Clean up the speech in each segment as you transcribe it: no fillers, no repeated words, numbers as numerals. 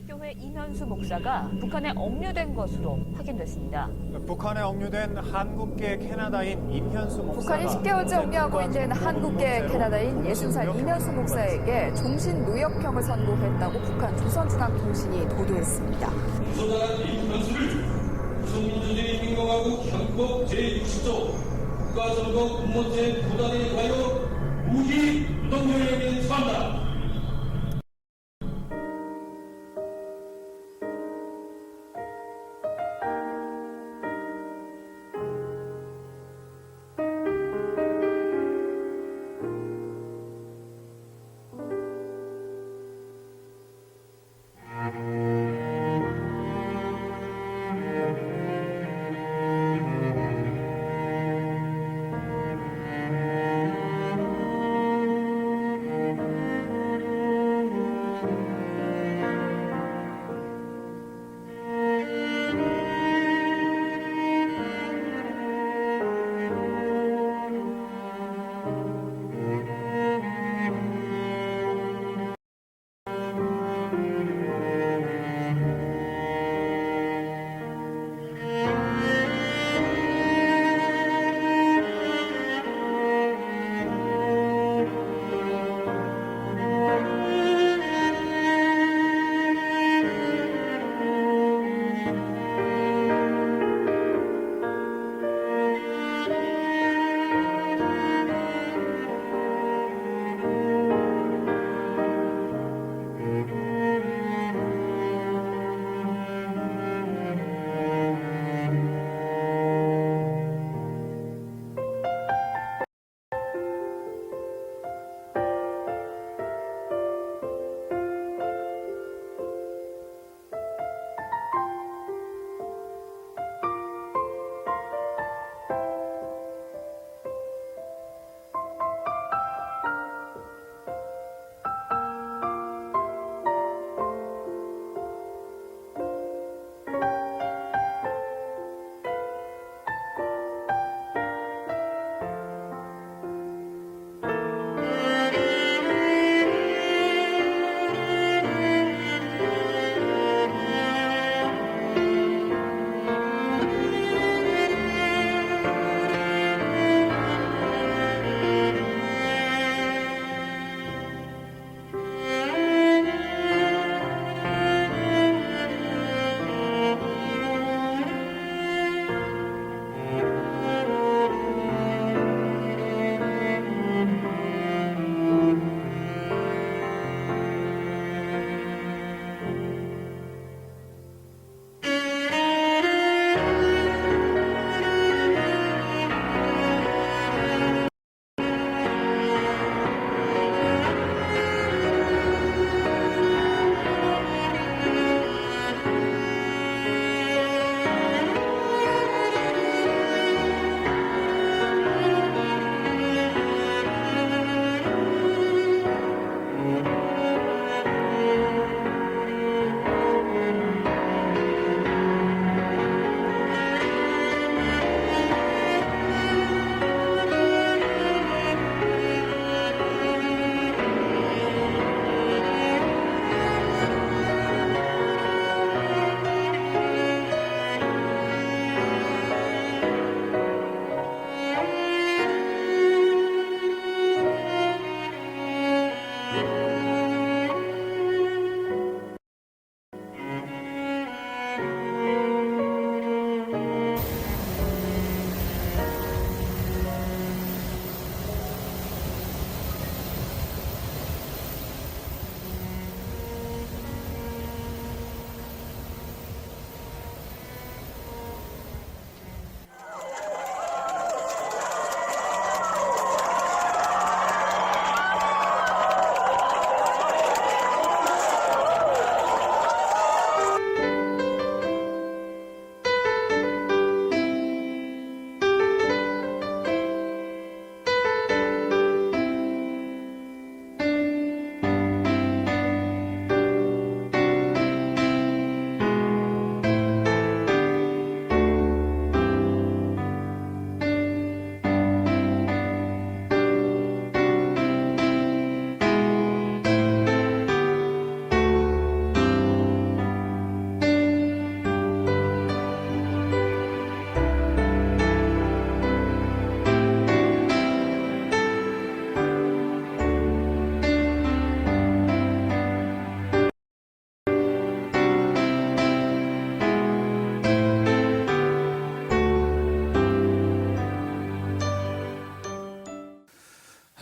한국교회 임현수 목사가 북한에 억류된 것으로 확인됐습니다. 북한에 억류된 한국계 캐나다인 임현수 목사가 북한이 10개월째 억류하고 있는 한국계 캐나다인 60살 임현수 목사에게 종신노역형을 선고했다고 북한 조선중앙통신이 보도했습니다. 조선나라 임현수를 조선민주주의 민공화국 헌법 제60조 국가선거 공무원제 부단에 관하여 무기 노동조약에 처한다.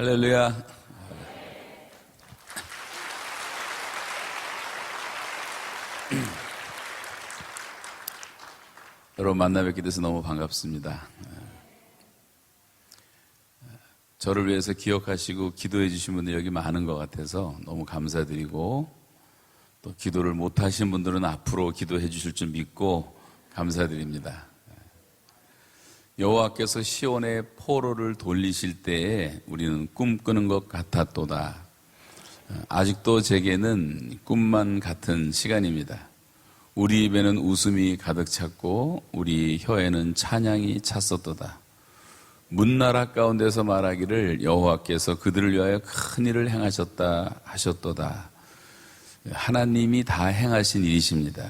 할렐루야. 여러분 만나 뵙게 돼서 너무 반갑습니다. 저를 위해서 기억하시고 기도해 주신 분들이 여기 많은 것 같아서 너무 감사드리고, 또 기도를 못하신 분들은 앞으로 기도해 주실 줄 믿고 감사드립니다. 여호와께서 시온의 포로를 돌리실 때에 우리는 꿈꾸는 것 같았도다. 아직도 제게는 꿈만 같은 시간입니다. 우리 입에는 웃음이 가득 찼고 우리 혀에는 찬양이 찼었도다. 문나라 가운데서 말하기를 여호와께서 그들을 위하여 큰 일을 행하셨다 하셨도다. 하나님이 다 행하신 일이십니다.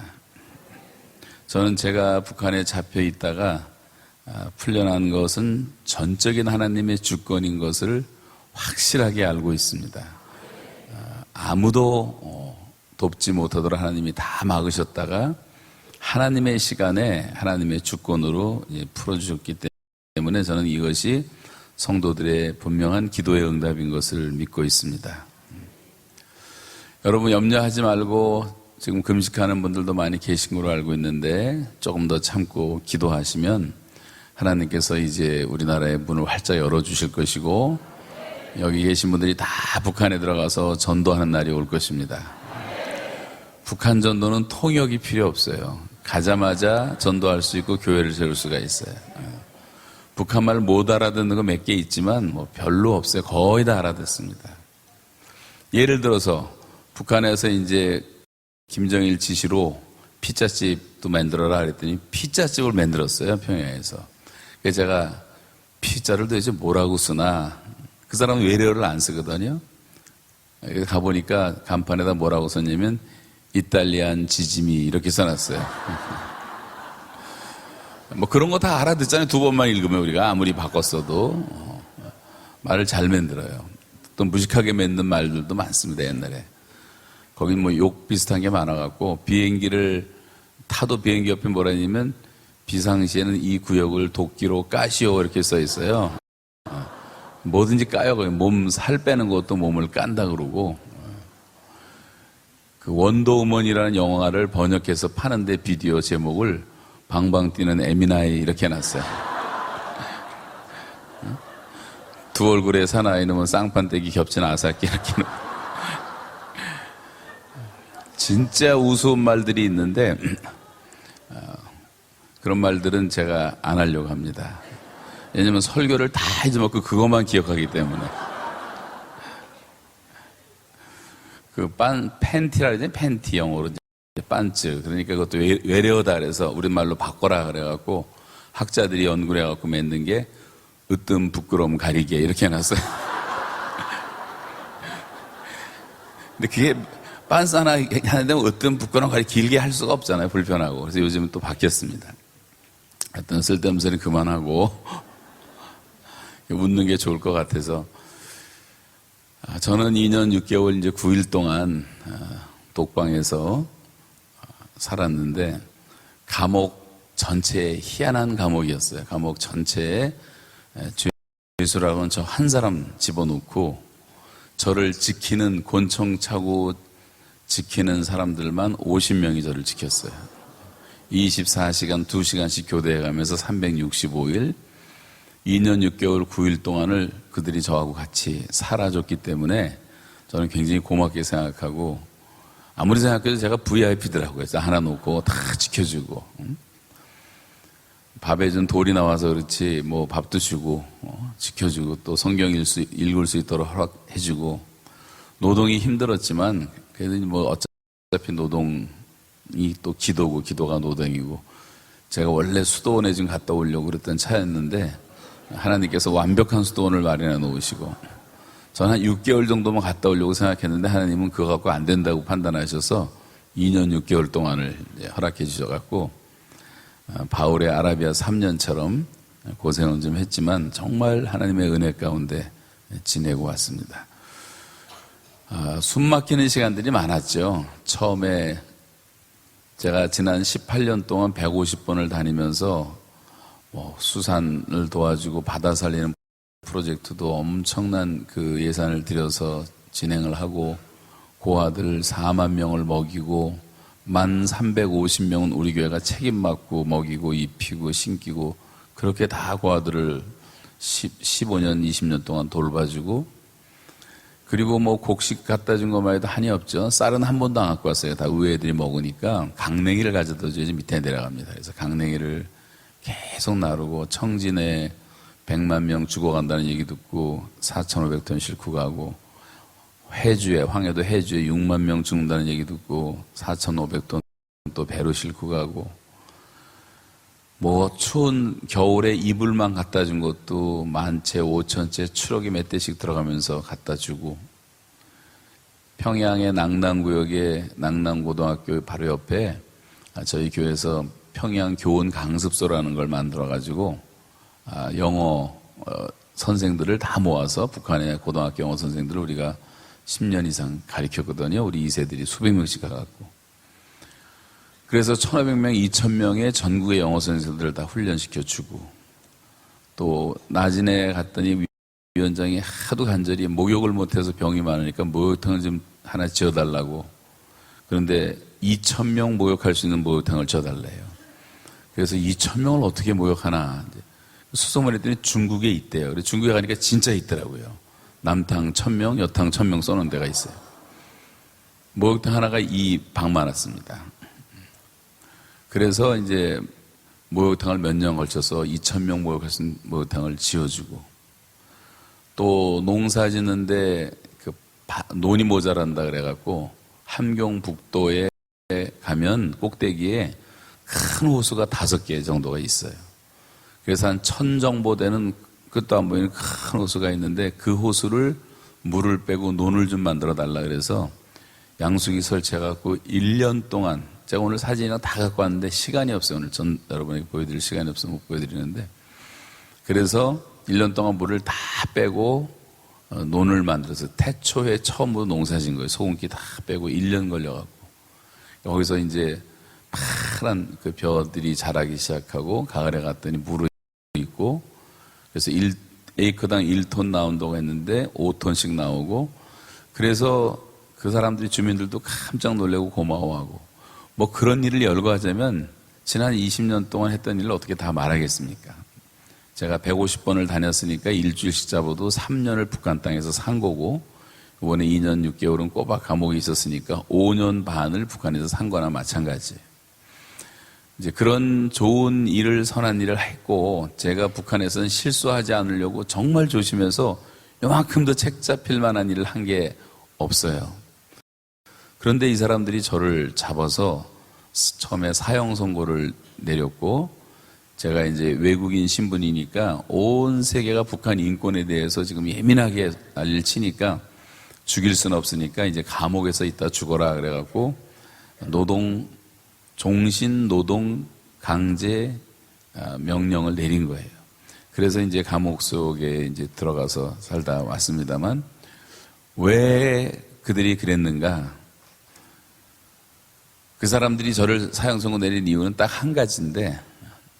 저는 제가 북한에 잡혀 있다가 풀려난 것은 전적인 하나님의 주권인 것을 확실하게 알고 있습니다. 아무도 돕지 못하도록 하나님이 다 막으셨다가 하나님의 시간에 하나님의 주권으로 풀어주셨기 때문에 저는 이것이 성도들의 분명한 기도의 응답인 것을 믿고 있습니다. 여러분 염려하지 말고, 지금 금식하는 분들도 많이 계신 걸로 알고 있는데 조금 더 참고 기도하시면 하나님께서 이제 우리나라의 문을 활짝 열어주실 것이고, 여기 계신 분들이 다 북한에 들어가서 전도하는 날이 올 것입니다. 북한 전도는 통역이 필요 없어요. 가자마자 전도할 수 있고 교회를 세울 수가 있어요. 북한말 못 알아듣는 거 몇 개 있지만 뭐 별로 없어요. 거의 다 알아듣습니다. 예를 들어서 북한에서 이제 김정일 지시로 피자집도 만들어라 그랬더니 피자집을 만들었어요, 평양에서. 그래서 제가 피자를 도대체 뭐라고 쓰나, 그 사람은 외래어를 안 쓰거든요. 가보니까 간판에다 뭐라고 썼냐면 이탈리안 지짐이 이렇게 써놨어요. 뭐 그런 거 다 알아듣잖아요. 두 번만 읽으면 우리가 아무리 바꿨어도 말을 잘 만들어요. 또 무식하게 만든 말들도 많습니다, 옛날에. 거긴 뭐 욕 비슷한 게 많아갖고, 비행기를 타도 비행기 옆에 뭐라 하냐면 비상시에는 이 구역을 도끼로 까시오 이렇게 써 있어요. 뭐든지 까요. 몸 살 빼는 것도 몸을 깐다 그러고. 그 원더우먼이라는 영화를 번역해서 파는데 비디오 제목을 방방 뛰는 에미나이 이렇게 해놨어요. 두 얼굴의 사나이 놈은 쌍판떼기 겹친 아사키 이렇게. 진짜 우스운 말들이 있는데 그런 말들은 제가 안 하려고 합니다. 왜냐면 설교를 다 잊어먹고 그것만 기억하기 때문에. 그 팬티라 그러지? 팬티 영어로 반츠. 그러니까 그것도 외래어다 그래서 우리말로 바꿔라 그래갖고 학자들이 연구를 해갖고 만든 게 으뜸 부끄러움 가리개 이렇게 해놨어요. 근데 그게 빤스 하나 하는데 으뜸 부끄러움 가리개 길게 할 수가 없잖아요. 불편하고. 그래서 요즘은 또 바뀌었습니다. 하여튼 쓸데없는 소리 그만하고 웃는 게 좋을 것 같아서, 저는 2년 6개월 이제 9일 동안 독방에서 살았는데, 감옥 전체에 희한한 감옥이었어요. 감옥 전체에 죄수라고는 저 한 사람 집어넣고, 저를 지키는 곤청 차고 지키는 사람들만 50명이 저를 지켰어요. 24시간 2시간씩 교대해가면서 365일 2년 6개월 9일 동안을 그들이 저하고 같이 살아줬기 때문에 저는 굉장히 고맙게 생각하고, 아무리 생각해도 제가 VIP더라고요. 하나 놓고 다 지켜주고, 밥에 좀 돌이 나와서 그렇지 뭐 밥도 주고 지켜주고, 또 성경 읽을 수 있도록 허락해주고. 노동이 힘들었지만 그래도 뭐 어차피 노동이 또 기도고 기도가 노동이고, 제가 원래 수도원에 좀 갔다 오려고 그랬던 차였는데 하나님께서 완벽한 수도원을 마련해 놓으시고, 저는 한 6개월 정도만 갔다 오려고 생각했는데 하나님은 그거 갖고 안 된다고 판단하셔서 2년 6개월 동안을 허락해 주셔갖고, 바울의 아라비아 3년처럼 고생은 좀 했지만 정말 하나님의 은혜 가운데 지내고 왔습니다. 숨 막히는 시간들이 많았죠. 처음에 제가 지난 18년 동안 150번을 다니면서 수산을 도와주고 바다 살리는 프로젝트도 엄청난 그 예산을 들여서 진행을 하고 고아들 4만 명을 먹이고 1,350명은 우리 교회가 책임 맡고 먹이고 입히고 신기고 그렇게 다 고아들을 15년, 20년 동안 돌봐주고 그리고 뭐 곡식 갖다 준 것만 해도 한이 없죠. 쌀은 한 번도 안 갖고 왔어요. 다 의회 애들이 먹으니까 강냉이를 가져다 줘야지 밑에 내려갑니다. 그래서 강냉이를 계속 나르고 청진에 100만 명 죽어간다는 얘기 듣고 4,500톤 싣고 가고 해주에 황해도 해주에 6만 명 죽는다는 얘기 듣고 4,500톤 또 배로 싣고 가고 뭐 추운 겨울에 이불만 갖다 준 것도 10,000채, 5,000채 추럭이 몇 대씩 들어가면서 갖다 주고 평양의 낭남구역의 낭남고등학교 바로 옆에 저희 교회에서 평양 교원 강습소라는 걸 만들어 가지고 영어 선생들을 다 모아서 북한의 고등학교 영어 선생들을 우리가 10년 이상 가르쳤거든요. 우리 2세들이 수백 명씩 가갖고. 그래서 1,500명, 2,000명의 전국의 영어 선생들을 다 훈련시켜주고 또 나진에 갔더니 위원장이 하도 간절히 목욕을 못해서 병이 많으니까 목욕탕을 좀 하나 지어달라고. 그런데 2,000명 목욕할 수 있는 목욕탕을 지어달래요. 그래서 2,000명을 어떻게 목욕하나. 수소문 했더니 중국에 있대요. 그래서 중국에 가니까 진짜 있더라고요. 남탕 1,000명, 여탕 1,000명 써놓은 데가 있어요. 목욕탕 하나가 이 방만 왔습니다. 그래서 이제 목욕탕을 몇 년 걸쳐서 2,000명 목욕할 수 있는 목욕탕을 지어주고 또 농사 짓는데 그 논이 모자란다 그래갖고 함경북도에 가면 꼭대기에 큰 호수가 5개 정도가 있어요. 그래서 한 1,000 정도 되는 끝도 안 보이는 큰 호수가 있는데 그 호수를 물을 빼고 논을 좀 만들어 달라 그래서 양수기 설치해갖고 1년 동안 제가 오늘 사진이랑 다 갖고 왔는데 시간이 없어요. 오늘 여러분에게 보여드릴 시간이 없어서 못 보여드리는데 그래서 1년 동안 물을 다 빼고 논을 만들어서 태초에 처음으로 농사 진 거예요. 소금기 다 빼고 1년 걸려갖고 거기서 이제 파란 그 벼들이 자라기 시작하고 가을에 갔더니 물이 있고 그래서 에이커당 1톤 나온다고 했는데 5톤씩 나오고 그래서 그 사람들이 주민들도 깜짝 놀라고 고마워하고 뭐 그런 일을 열거하자면 지난 20년 동안 했던 일을 어떻게 다 말하겠습니까? 제가 150번을 다녔으니까 일주일씩 잡아도 3년을 북한 땅에서 산 거고 이번에 2년 6개월은 꼬박 감옥에 있었으니까 5년 반을 북한에서 산 거나 마찬가지예요. 이제 그런 좋은 일을 선한 일을 했고 제가 북한에서는 실수하지 않으려고 정말 조심해서 요만큼도 책 잡힐 만한 일을 한 게 없어요. 그런데 이 사람들이 저를 잡아서 처음에 사형 선고를 내렸고 제가 이제 외국인 신분이니까 온 세계가 북한 인권에 대해서 지금 예민하게 난리를 치니까 죽일 수는 없으니까 이제 감옥에서 있다 죽어라 그래갖고 종신 노동 강제 명령을 내린 거예요. 그래서 이제 감옥 속에 이제 들어가서 살다 왔습니다만 왜 그들이 그랬는가? 그 사람들이 저를 사형 선고 내린 이유는 딱 한 가지인데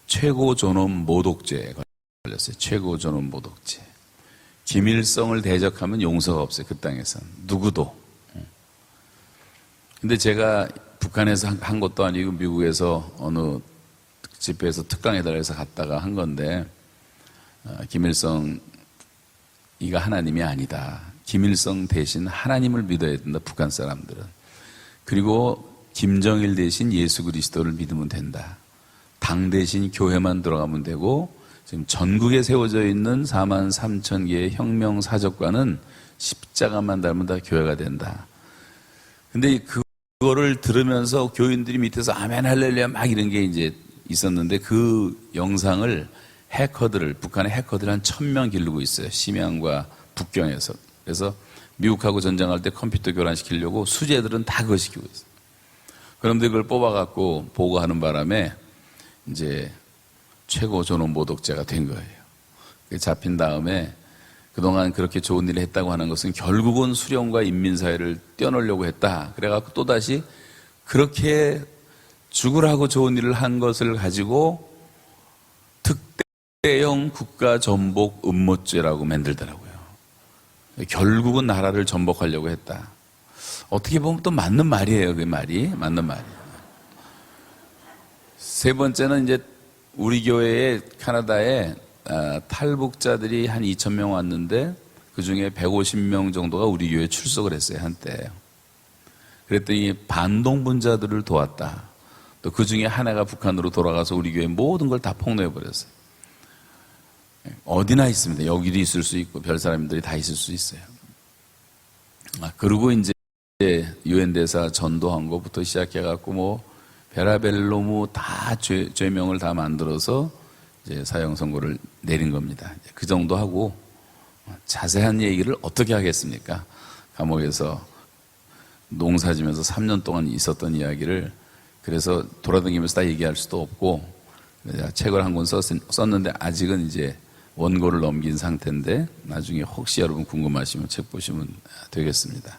최고 존엄 모독죄에 걸렸어요. 최고 존엄 모독죄. 김일성을 대적하면 용서가 없어요. 그 땅에선 누구도. 근데 제가 북한에서 한 것도 아니고 미국에서 어느 집회에서 특강해달라고 갔다가 한 건데 김일성 이가 하나님이 아니다. 김일성 대신 하나님을 믿어야 된다. 북한 사람들은. 그리고 김정일 대신 예수 그리스도를 믿으면 된다. 당 대신 교회만 들어가면 되고 지금 전국에 세워져 있는 43,000개의 혁명 사적과는 십자가만 닮은 다 교회가 된다. 근데 그거를 들으면서 교인들이 밑에서 아멘 할렐루야 막 이런 게 이제 있었는데 그 영상을 북한의 해커들이 한 1,000명 기르고 있어요. 심양과 북경에서. 그래서 미국하고 전쟁할 때 컴퓨터 교란시키려고 수재들은 다 그거 시키고 있어요. 그런데 그걸 뽑아갖고 보고하는 바람에 이제 최고 존엄 모독죄가 된 거예요. 잡힌 다음에 그동안 그렇게 좋은 일을 했다고 하는 것은 결국은 수령과 인민사회를 떼어놓으려고 했다. 그래갖고 또다시 그렇게 죽으라고 좋은 일을 한 것을 가지고 일대형 국가 전복 음모죄라고 만들더라고요. 결국은 나라를 전복하려고 했다. 어떻게 보면 또 맞는 말이에요. 그 말이 맞는 말이에요. 세 번째는 이제 우리 교회에 카나다에 탈북자들이 한 2,000명 왔는데 그 중에 150명 정도가 우리 교회에 출석을 했어요, 한때. 그랬더니 반동분자들을 도왔다. 또 그 중에 하나가 북한으로 돌아가서 우리 교회 모든 걸 다 폭로해버렸어요. 어디나 있습니다. 여기도 있을 수 있고 별 사람들이 다 있을 수 있어요. 그리고 이제 유엔 대사 전도한 것부터 시작해갖고 뭐 베라벨로무 다 죄명을 다 만들어서 이제 사형 선고를 내린 겁니다. 그 정도 하고 자세한 얘기를 어떻게 하겠습니까? 감옥에서 농사지면서 3년 동안 있었던 이야기를 그래서 돌아다니면서 다 얘기할 수도 없고 책을 한 권 썼는데 아직은 이제 원고를 넘긴 상태인데 나중에 혹시 여러분 궁금하시면 책 보시면 되겠습니다.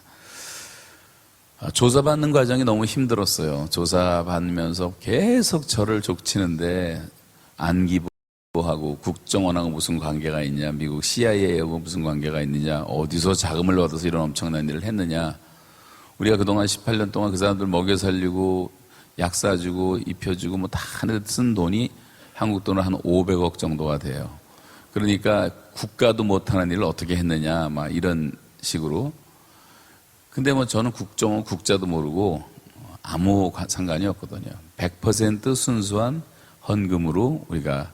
조사받는 과정이 너무 힘들었어요. 조사받으면서 계속 저를 족치는데 안기부하고 국정원하고 무슨 관계가 있냐, 미국 CIA하고 무슨 관계가 있느냐, 어디서 자금을 얻어서 이런 엄청난 일을 했느냐. 우리가 그동안 18년 동안 그 사람들 먹여 살리고 약 사주고 입혀주고 뭐 다 쓴 돈이 한국 돈으로 한 500억 정도가 돼요. 그러니까 국가도 못하는 일을 어떻게 했느냐 막 이런 식으로. 근데 뭐 저는 국정원 국자도 모르고 아무 상관이 없거든요. 100% 순수한 헌금으로 우리가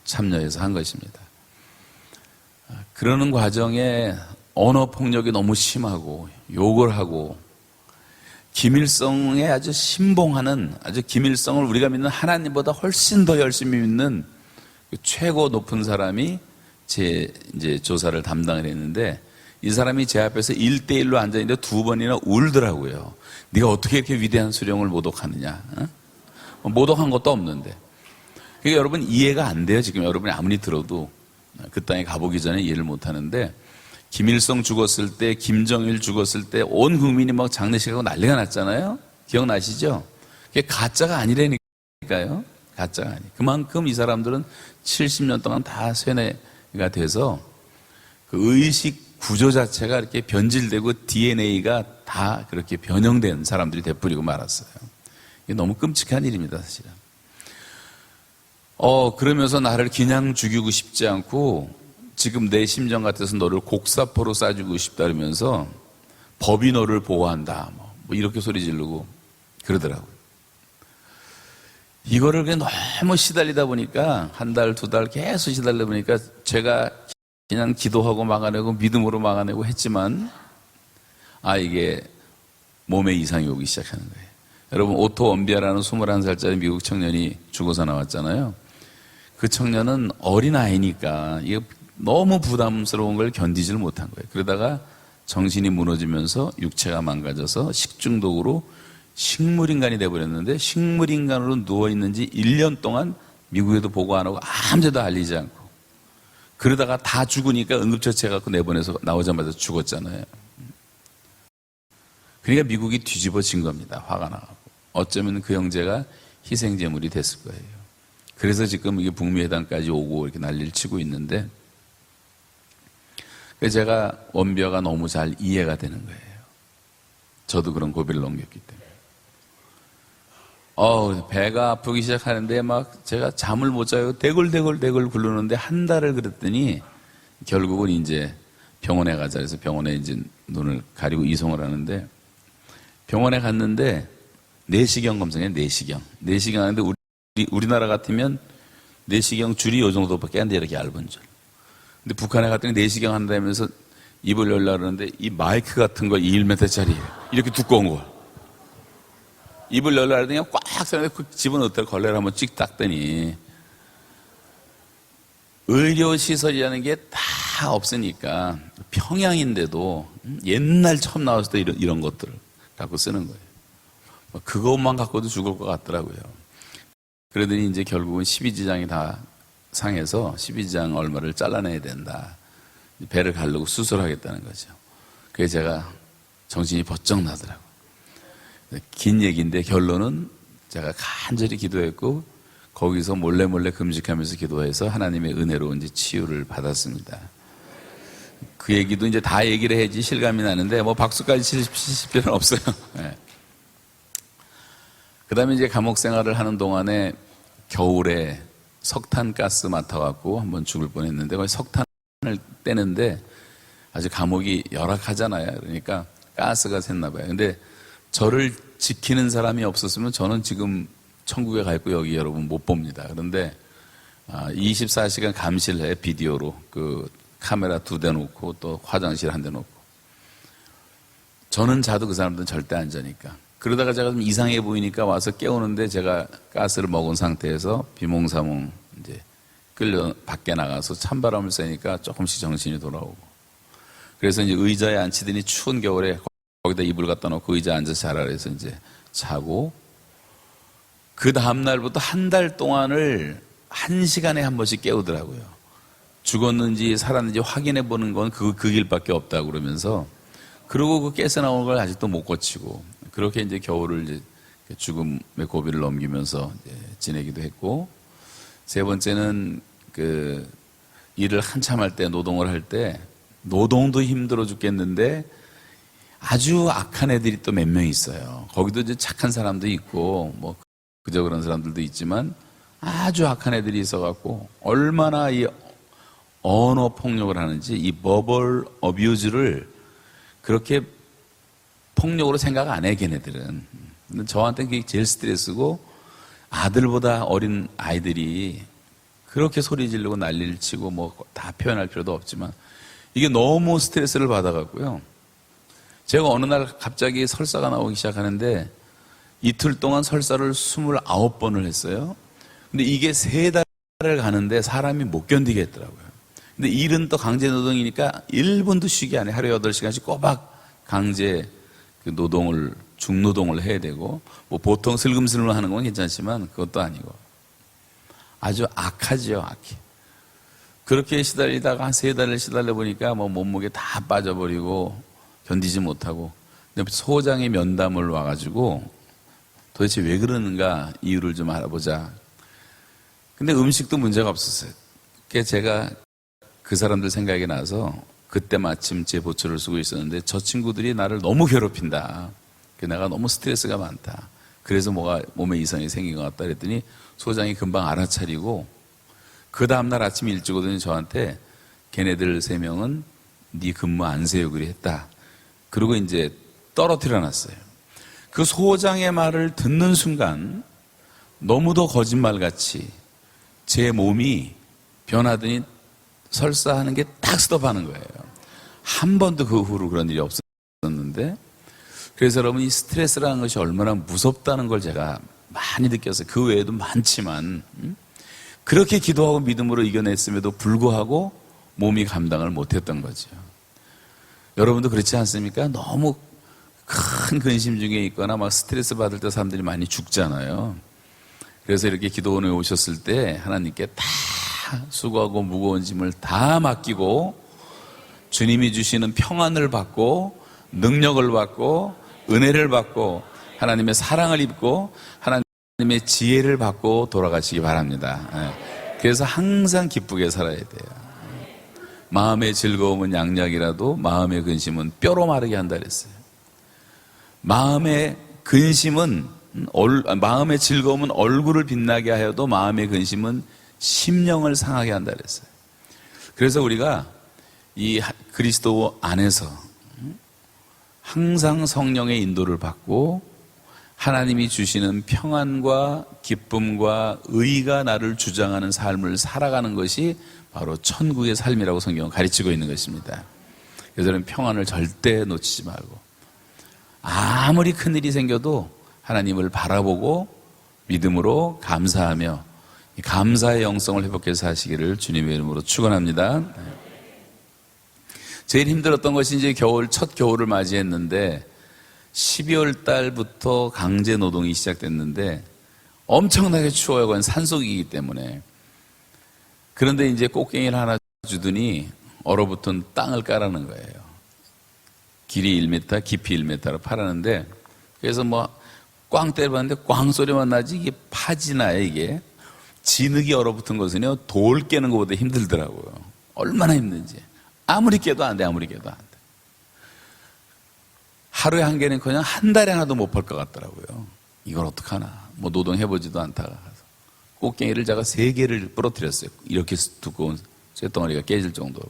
참여해서 한 것입니다. 그러는 과정에 언어 폭력이 너무 심하고 욕을 하고 김일성에 아주 신봉하는, 아주 김일성을 우리가 믿는 하나님보다 훨씬 더 열심히 믿는 최고 높은 사람이 제 이제 조사를 담당을 했는데 이 사람이 제 앞에서 1대1로 앉아있는데 2번이나 울더라고요. 네가 어떻게 이렇게 위대한 수령을 모독하느냐. 어? 모독한 것도 없는데. 그러니까 여러분 이해가 안 돼요. 지금 여러분이 아무리 들어도 그 땅에 가보기 전에 이해를 못 하는데 김일성 죽었을 때, 김정일 죽었을 때 온 국민이 막 장례식하고 난리가 났잖아요. 기억나시죠? 그게 가짜가 아니라니까요. 가짜가 아니. 그만큼 이 사람들은 70년 동안 다 쇠뇌가 돼서 그 의식 구조 자체가 이렇게 변질되고 DNA가 다 그렇게 변형된 사람들이 돼버리고 말았어요. 이게 너무 끔찍한 일입니다, 사실은. 그러면서 나를 그냥 죽이고 싶지 않고 지금 내 심정 같아서 너를 곡사포로 쏴주고 싶다 그러면서 법이 너를 보호한다. 뭐 이렇게 소리 지르고 그러더라고요. 이거를 그냥 너무 시달리다 보니까 한 달, 2달 계속 시달리다 보니까 제가 그냥 기도하고 막아내고 믿음으로 막아내고 했지만 이게 몸에 이상이 오기 시작하는 거예요. 여러분 오토 원비아라는 21살짜리 미국 청년이 죽어서 나왔잖아요. 그 청년은 어린아이니까 이게 너무 부담스러운 걸 견디지를 못한 거예요. 그러다가 정신이 무너지면서 육체가 망가져서 식중독으로 식물인간이 돼버렸는데 식물인간으로 누워있는지 1년 동안 미국에도 보고 안 하고 아무데도 알리지 않고 그러다가 다 죽으니까 응급처치해갖고 내보내서 나오자마자 죽었잖아요. 그러니까 미국이 뒤집어진 겁니다. 화가 나고. 어쩌면 그 형제가 희생제물이 됐을 거예요. 그래서 지금 이게 북미회담까지 오고 이렇게 난리를 치고 있는데 제가 원비아가 너무 잘 이해가 되는 거예요. 저도 그런 고비를 넘겼기 때문에. 배가 아프기 시작하는데 막 제가 잠을 못 자요. 대굴대굴 굴르는데 한 달을 그랬더니 결국은 이제 병원에 가자 해서 병원에 이제 눈을 가리고 이송을 하는데 병원에 갔는데 내시경 검사해요. 내시경 하는데 우리나라 같으면 내시경 줄이 요 정도밖에 안 돼. 이렇게 얇은 줄. 근데 북한에 갔더니 내시경 한다면서 입을 열려고 그러는데 이 마이크 같은 거 1m짜리 이렇게 두꺼운 거 입을 열려고 하더니 꽉 쏘는데 그 집어넣었다가 걸레를 한번 찍 닦더니 의료시설이라는 게 다 없으니까 평양인데도 옛날 처음 나왔을 때 이런 것들을 갖고 쓰는 거예요. 그것만 갖고도 죽을 것 같더라고요. 그러더니 이제 결국은 12지장이 다 상해서 12지장 얼마를 잘라내야 된다. 배를 가르고 수술하겠다는 거죠. 그래서 제가 정신이 번쩍 나더라고요. 긴 얘기인데 결론은 제가 간절히 기도했고 거기서 몰래 금식하면서 기도해서 하나님의 은혜로 이제 치유를 받았습니다. 그 얘기도 이제 다 얘기를 해야지 실감이 나는데 뭐 박수까지 치실 필요는 없어요. 네. 그 다음에 이제 감옥 생활을 하는 동안에 겨울에 석탄가스 맡아갖고 한번 죽을 뻔했는데 거기 석탄을 떼는데 아주 감옥이 열악하잖아요. 그러니까 가스가 샜나 봐요. 근데 저를 지키는 사람이 없었으면 저는 지금 천국에 가 있고 여기 여러분 못 봅니다. 그런데 24시간 감시를 해, 비디오로. 그 카메라 2대 놓고 또 화장실 1대 놓고. 저는 자도 그 사람들은 절대 안 자니까. 그러다가 제가 좀 이상해 보이니까 와서 깨우는데 제가 가스를 먹은 상태에서 비몽사몽 이제 끌려 밖에 나가서 찬바람을 쐬니까 조금씩 정신이 돌아오고. 그래서 이제 의자에 앉히더니 추운 겨울에 거기다 이불 갖다 놓고 의자에 앉아서 자라 그래서 이제 자고, 그 다음날부터 한 달 동안을 1시간에 한 번씩 깨우더라고요. 죽었는지 살았는지 확인해 보는 건 그 길밖에 없다고 그러면서, 그리고 그 깨서 나오는 걸 아직도 못 고치고, 그렇게 이제 겨울을 이제 죽음의 고비를 넘기면서 이제 지내기도 했고, 세 번째는 그 일을 한참 할 때, 노동을 할 때, 노동도 힘들어 죽겠는데 아주 악한 애들이 또 몇 명 있어요. 거기도 이제 착한 사람도 있고, 뭐, 그저 그런 사람들도 있지만 아주 악한 애들이 있어갖고 얼마나 이 언어 폭력을 하는지, 이 버벌 어뷰즈를 그렇게 폭력으로 생각 안 해, 걔네들은. 근데 저한테는 그게 제일 스트레스고, 아들보다 어린 아이들이 그렇게 소리 지르고 난리를 치고 뭐 다 표현할 필요도 없지만 이게 너무 스트레스를 받아갖고요. 제가 어느 날 갑자기 설사가 나오기 시작하는데 이틀 동안 설사를 29번을 했어요. 근데 이게 3달을 가는데 사람이 못 견디겠더라고요. 근데 일은 또 강제 노동이니까 1분도 쉬기 안 해. 하루에 8시간씩 꼬박 강제 그 노동을, 중노동을 해야 되고, 뭐 보통 슬금슬금 하는 건 괜찮지만 그것도 아니고. 아주 악하죠, 악해. 그렇게 시달리다가 한 3달을 시달려 보니까 뭐 몸무게 다 빠져버리고 견디지 못하고, 근데 소장의 면담을 와가지고 도대체 왜 그러는가 이유를 좀 알아보자. 근데 음식도 문제가 없었어요. 그래서 제가 그 사람들 생각이 나서 그때 마침 제 보초를 쓰고 있었는데 저 친구들이 나를 너무 괴롭힌다. 내가 너무 스트레스가 많다. 그래서 뭐가 몸에 이상이 생긴 것 같다 그랬더니 소장이 금방 알아차리고 그 다음날 아침 일찍 오더니 저한테 걔네들 3명은 네 근무 안 세우기로 했다. 그리고 이제 떨어뜨려 놨어요. 그 소장의 말을 듣는 순간 너무도 거짓말같이 제 몸이 변하더니 설사하는 게 딱 스톱하는 거예요. 한 번도 그 후로 그런 일이 없었는데, 그래서 여러분 이 스트레스라는 것이 얼마나 무섭다는 걸 제가 많이 느꼈어요. 그 외에도 많지만 그렇게 기도하고 믿음으로 이겨냈음에도 불구하고 몸이 감당을 못했던 거죠. 여러분도 그렇지 않습니까? 너무 큰 근심 중에 있거나 막 스트레스 받을 때 사람들이 많이 죽잖아요. 그래서 이렇게 기도원에 오셨을 때 하나님께 다 수고하고 무거운 짐을 다 맡기고 주님이 주시는 평안을 받고 능력을 받고 은혜를 받고 하나님의 사랑을 입고 하나님의 지혜를 받고 돌아가시기 바랍니다. 그래서 항상 기쁘게 살아야 돼요. 마음의 즐거움은 양약이라도 마음의 근심은 뼈로 마르게 한다 그랬어요. 마음의 근심은 마음의 즐거움은 얼굴을 빛나게 하여도 마음의 근심은 심령을 상하게 한다 그랬어요. 그래서 우리가 이 그리스도 안에서 항상 성령의 인도를 받고 하나님이 주시는 평안과 기쁨과 의가 나를 주장하는 삶을 살아가는 것이 바로 천국의 삶이라고 성경은 가르치고 있는 것입니다. 그래서 저는 평안을 절대 놓치지 말고 아무리 큰일이 생겨도 하나님을 바라보고 믿음으로 감사하며 감사의 영성을 회복해서 사시기를 주님의 이름으로 축원합니다. 제일 힘들었던 것이 이제 첫 겨울을 맞이했는데 12월 달부터 강제 노동이 시작됐는데 엄청나게 추워요. 그건 산속이기 때문에. 그런데 이제 꽃갱이를 하나 주더니 얼어붙은 땅을 까라는 거예요. 길이 1m, 깊이 1m로 파라는데, 그래서 뭐 꽝 때려봤는데 꽝 소리만 나지 이게 파지나요 이게. 진흙이 얼어붙은 것은요, 돌 깨는 것보다 힘들더라고요. 얼마나 힘든지. 아무리 깨도 안 돼, 아무리 깨도 안 돼. 하루에 한 개는 그냥 한 달에 하나도 못 팔 것 같더라고요. 이걸 어떡하나. 뭐 노동해보지도 않다가. 꽃갱이를 제가 3개를 부러뜨렸어요. 이렇게 두꺼운 쇳덩어리가 깨질 정도로.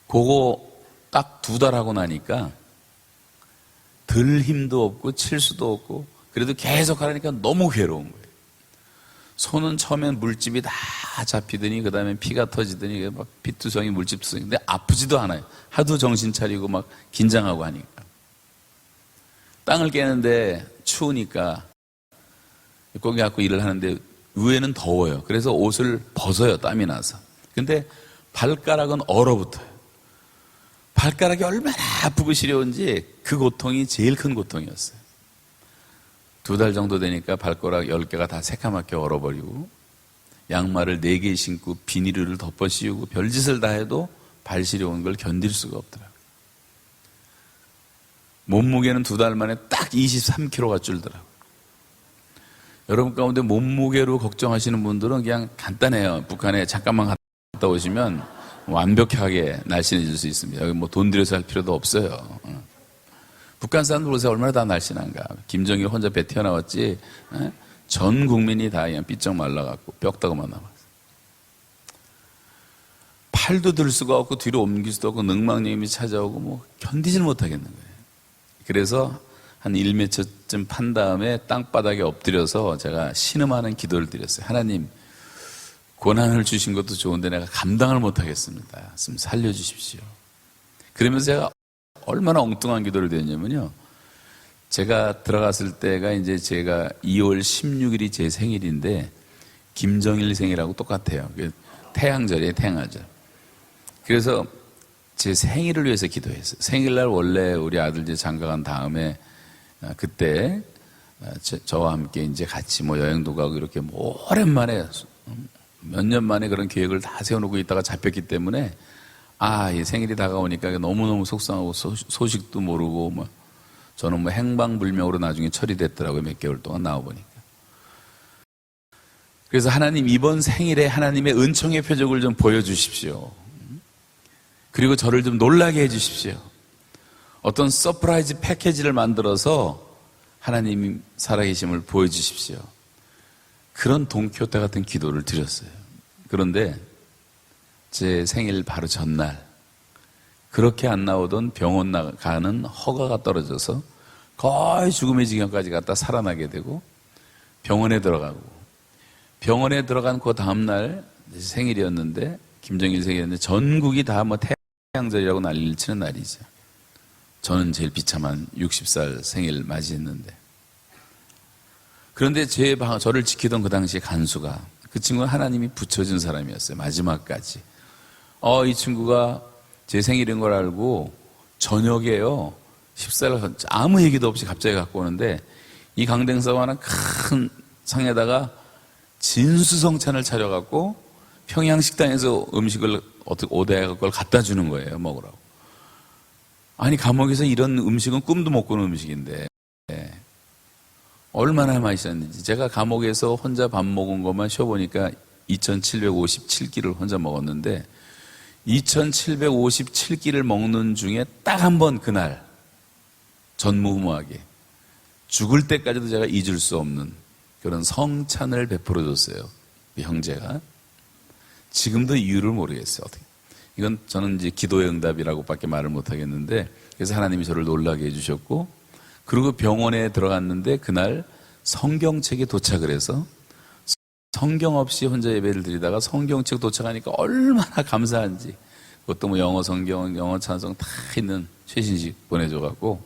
그거 딱 2달 하고 나니까 들 힘도 없고 칠 수도 없고 그래도 계속 하라니까 너무 괴로운 거예요. 손은 처음엔 물집이 다 잡히더니 그 다음에 피가 터지더니 막 피투성이 물집투성이. 근데 아프지도 않아요. 하도 정신 차리고 막 긴장하고 하니까. 땅을 깨는데 추우니까 거기 갖고 일을 하는데 위에는 더워요. 그래서 옷을 벗어요. 땀이 나서. 근데 발가락은 얼어붙어요. 발가락이 얼마나 아프고 시려운지 그 고통이 제일 큰 고통이었어요. 2달 정도 되니까 발가락 10개가 다 새카맣게 얼어버리고 양말을 4개 신고 비닐을 덮어 씌우고 별짓을 다 해도 발 시려운 걸 견딜 수가 없더라고요. 몸무게는 2달 만에 딱 23kg가 줄더라고요. 여러분 가운데 몸무게로 걱정하시는 분들은 그냥 간단해요. 북한에 잠깐만 갔다 오시면 완벽하게 날씬해질 수 있습니다. 여기 뭐 돈 들여서 할 필요도 없어요. 북한 사람들 보세요. 얼마나 다 날씬한가. 김정일 혼자 배 튀어나왔지. 전 국민이 다 그냥 삐쩍 말라갖고 뼈다구만 남았어요. 팔도 들 수가 없고 뒤로 옮길 수도 없고 늑망님이 찾아오고 뭐 견디질 못하겠는 거예요. 그래서 한 1m쯤 판 다음에 땅바닥에 엎드려서 제가 신음하는 기도를 드렸어요. 하나님, 고난을 주신 것도 좋은데 내가 감당을 못하겠습니다. 좀 살려주십시오. 그러면서 제가 얼마나 엉뚱한 기도를 드렸냐면요. 제가 들어갔을 때가 이제 제가 2월 16일이 제 생일인데 김정일 생일하고 똑같아요. 태양절이에요, 태양절. 그래서 제 생일을 위해서 기도했어요. 생일날 원래 우리 아들 이제 장가 간 다음에 그때 저와 함께 이제 같이 뭐 여행도 가고 이렇게 뭐 오랜만에 몇 년 만에 그런 계획을 다 세워놓고 있다가 잡혔기 때문에 이 생일이 다가오니까 너무너무 속상하고 소식도 모르고 뭐 저는 뭐 행방불명으로 나중에 처리됐더라고요. 몇 개월 동안 나와보니까. 그래서 하나님 이번 생일에 하나님의 은총의 표적을 좀 보여주십시오. 그리고 저를 좀 놀라게 해주십시오. 어떤 서프라이즈 패키지를 만들어서 하나님이 살아계심을 보여주십시오. 그런 돈키호테 같은 기도를 드렸어요. 그런데 제 생일 바로 전날 그렇게 안 나오던 병원 가는 허가가 떨어져서 거의 죽음의 지경까지 갔다 살아나게 되고 병원에 들어가고 병원에 들어간 그 다음날 생일이었는데 김정일 생일이었는데 전국이 다 뭐 태양절이라고 난리를 치는 날이죠. 저는 제일 비참한 60살 생일 맞이했는데 그런데 저를 지키던 그 당시에 간수가 그 친구는 하나님이 붙여준 사람이었어요. 마지막까지. 이 친구가 제 생일인 걸 알고 저녁에요. 10살 아무 얘기도 없이 갑자기 갖고 오는데 이 강댕사와 하나 큰 상에다가 진수성찬을 차려갖고 평양식당에서 음식을 어떻게 오대해갖고 그걸 갖다 주는 거예요. 먹으라고. 아니 감옥에서 이런 음식은 꿈도 못 꾸는 음식인데 얼마나 맛있었는지. 제가 감옥에서 혼자 밥 먹은 것만 쉬어보니까 2757끼를 혼자 먹었는데 2757끼를 먹는 중에 딱 한 번 그날 전무후무하게 죽을 때까지도 제가 잊을 수 없는 그런 성찬을 베풀어 줬어요. 형제가. 지금도 이유를 모르겠어요. 어떻게. 이건 저는 이제 기도의 응답이라고 밖에 말을 못 하겠는데 그래서 하나님이 저를 놀라게 해주셨고 그리고 병원에 들어갔는데 그날 성경책이 도착을 해서 성경 없이 혼자 예배를 드리다가 성경책 도착하니까 얼마나 감사한지 그것도 뭐 영어 성경, 영어 찬송 다 있는 최신식 보내줘갖고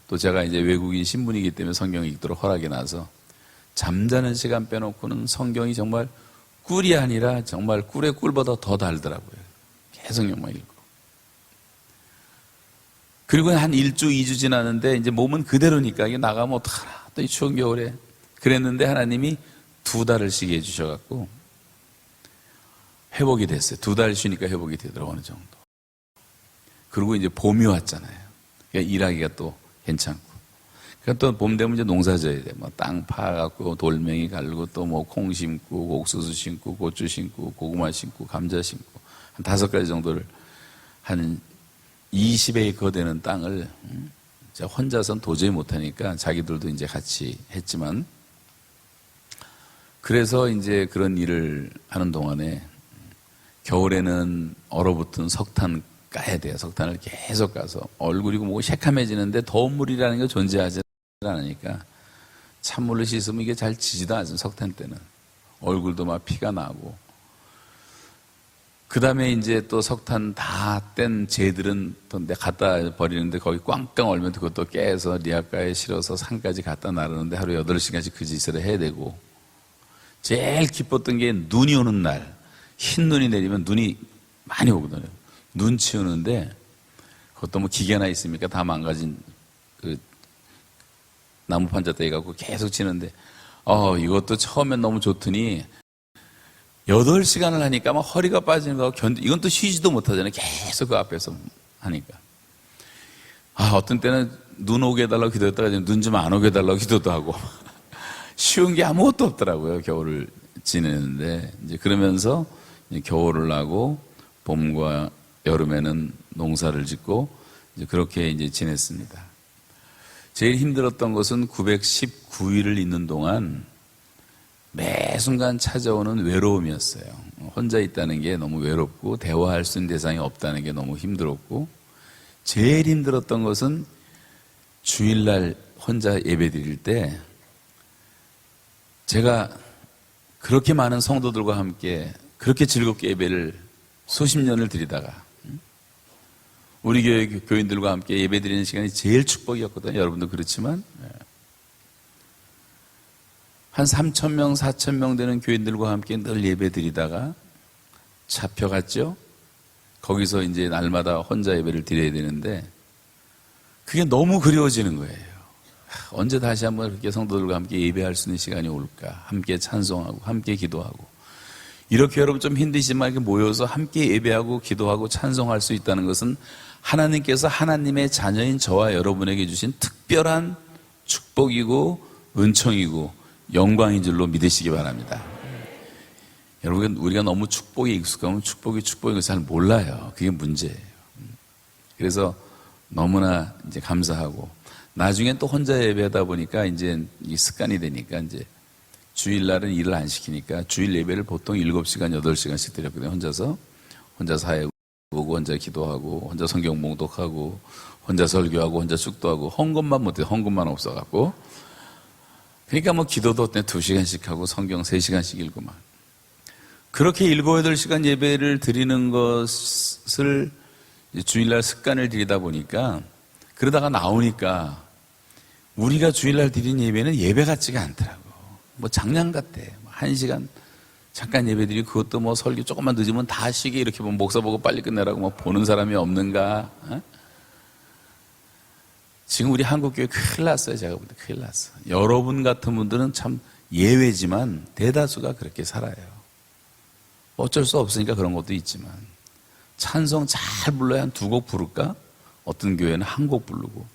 또 제가 이제 외국인 신분이기 때문에 성경 읽도록 허락이 나서 잠자는 시간 빼놓고는 성경이 정말 꿀이 아니라 정말 꿀의 꿀보다 더 달더라고요. 계속 영만 읽고. 그리고 한 1주, 2주 지났는데 이제 몸은 그대로니까 이게 나가면 어떡하나. 또 이 추운 겨울에. 그랬는데 하나님이 2달을 쉬게 해주셔갖고 회복이 됐어요. 2달 쉬니까 회복이 되더라고요. 어느 정도. 그리고 이제 봄이 왔잖아요. 그러니까 일하기가 또 괜찮고. 그러니까 또 봄 되면 이제 농사 져야 돼. 뭐 땅 파갖고 돌멩이 갈고 또 뭐 콩 심고 옥수수 심고 고추 심고 고구마 심고 감자 심고 한 5가지 정도를 한 20에이커 되는 땅을 제가 혼자선 도저히 못하니까 자기들도 이제 같이 했지만 그래서 이제 그런 일을 하는 동안에 겨울에는 얼어붙은 석탄 까야 돼요. 석탄을 계속 까서 얼굴이 뭐고 새카매지는데 더운 물이라는 게 존재하지 않으니까 찬물로 씻으면 이게 잘 지지도 않죠. 석탄 때는 얼굴도 막 피가 나고 그 다음에 이제 또 석탄 다 뗀 재들은 또 내가 갖다 버리는데 거기 꽝꽝 얼면 그것도 깨서 리아카에 실어서 산까지 갖다 나르는데 하루 8시간씩 그 짓을 해야 되고 제일 기뻤던 게 눈이 오는 날 흰 눈이 내리면 눈이 많이 오거든요. 눈 치우는데 그것도 뭐 기계나 있습니까? 다 망가진 그 나무 판자 떼 갖고 계속 치는데 이것도 처음엔 너무 좋더니 8시간을 하니까 막 허리가 빠지는 거 이건 또 쉬지도 못하잖아요. 계속 그 앞에서 하니까 어떤 때는 눈 오게 해달라고 기도했다가 눈 좀 안 오게 해달라고 기도도 하고 쉬운 게 아무것도 없더라고요. 겨울을 지내는데 이제 그러면서 이제 겨울을 나고 봄과 여름에는 농사를 짓고 이제 그렇게 이제 지냈습니다. 제일 힘들었던 것은 919일을 있는 동안 매 순간 찾아오는 외로움이었어요. 혼자 있다는 게 너무 외롭고 대화할 수 있는 대상이 없다는 게 너무 힘들었고 제일 힘들었던 것은 주일날 혼자 예배 드릴 때 제가 그렇게 많은 성도들과 함께 그렇게 즐겁게 예배를 수십 년을 드리다가 우리 교회 교인들과 함께 예배 드리는 시간이 제일 축복이었거든요. 여러분도 그렇지만 한 3,000명, 4,000명 되는 교인들과 함께 늘 예배 드리다가 잡혀갔죠. 거기서 이제 날마다 혼자 예배를 드려야 되는데 그게 너무 그리워지는 거예요. 언제 다시 한번 그렇게 성도들과 함께 예배할 수 있는 시간이 올까? 함께 찬송하고 함께 기도하고 이렇게 여러분 좀 힘드시지만 이렇게 모여서 함께 예배하고 기도하고 찬송할 수 있다는 것은 하나님께서 하나님의 자녀인 저와 여러분에게 주신 특별한 축복이고 은총이고 영광인 줄로 믿으시기 바랍니다. 여러분 우리가 너무 축복에 익숙하면 축복인 걸 잘 몰라요. 그게 문제예요. 그래서 너무나 이제 감사하고 나중엔 또 혼자 예배하다 보니까 이제 이 습관이 되니까 이제 주일날은 일을 안 시키니까 주일 예배를 보통 7시간, 8시간씩 드렸거든요. 혼자 사회 보고, 혼자 기도하고, 혼자 성경 봉독하고, 혼자 설교하고, 혼자 축도하고, 헌금만 못해요. 헌금만 없어갖고. 그러니까 뭐 기도도 2시간씩 하고 성경 3시간씩 읽고 막. 그렇게 7, 8시간 예배를 드리는 것을 주일날 습관을 들이다 보니까 그러다가 나오니까 우리가 주일날 드린 예배는 예배 같지가 않더라고. 뭐 장난 같대. 1시간 잠깐 예배 드리고 그것도 뭐 설교 조금만 늦으면 다 쉬게 이렇게 보면 목사 보고 빨리 끝내라고 뭐 보는 사람이 없는가. 지금 우리 한국교회 큰일 났어요. 제가 볼 때 큰일 났어. 여러분 같은 분들은 참 예외지만 대다수가 그렇게 살아요. 어쩔 수 없으니까 그런 것도 있지만 찬송 잘 불러야 한 2곡 부를까? 어떤 교회는 1곡 부르고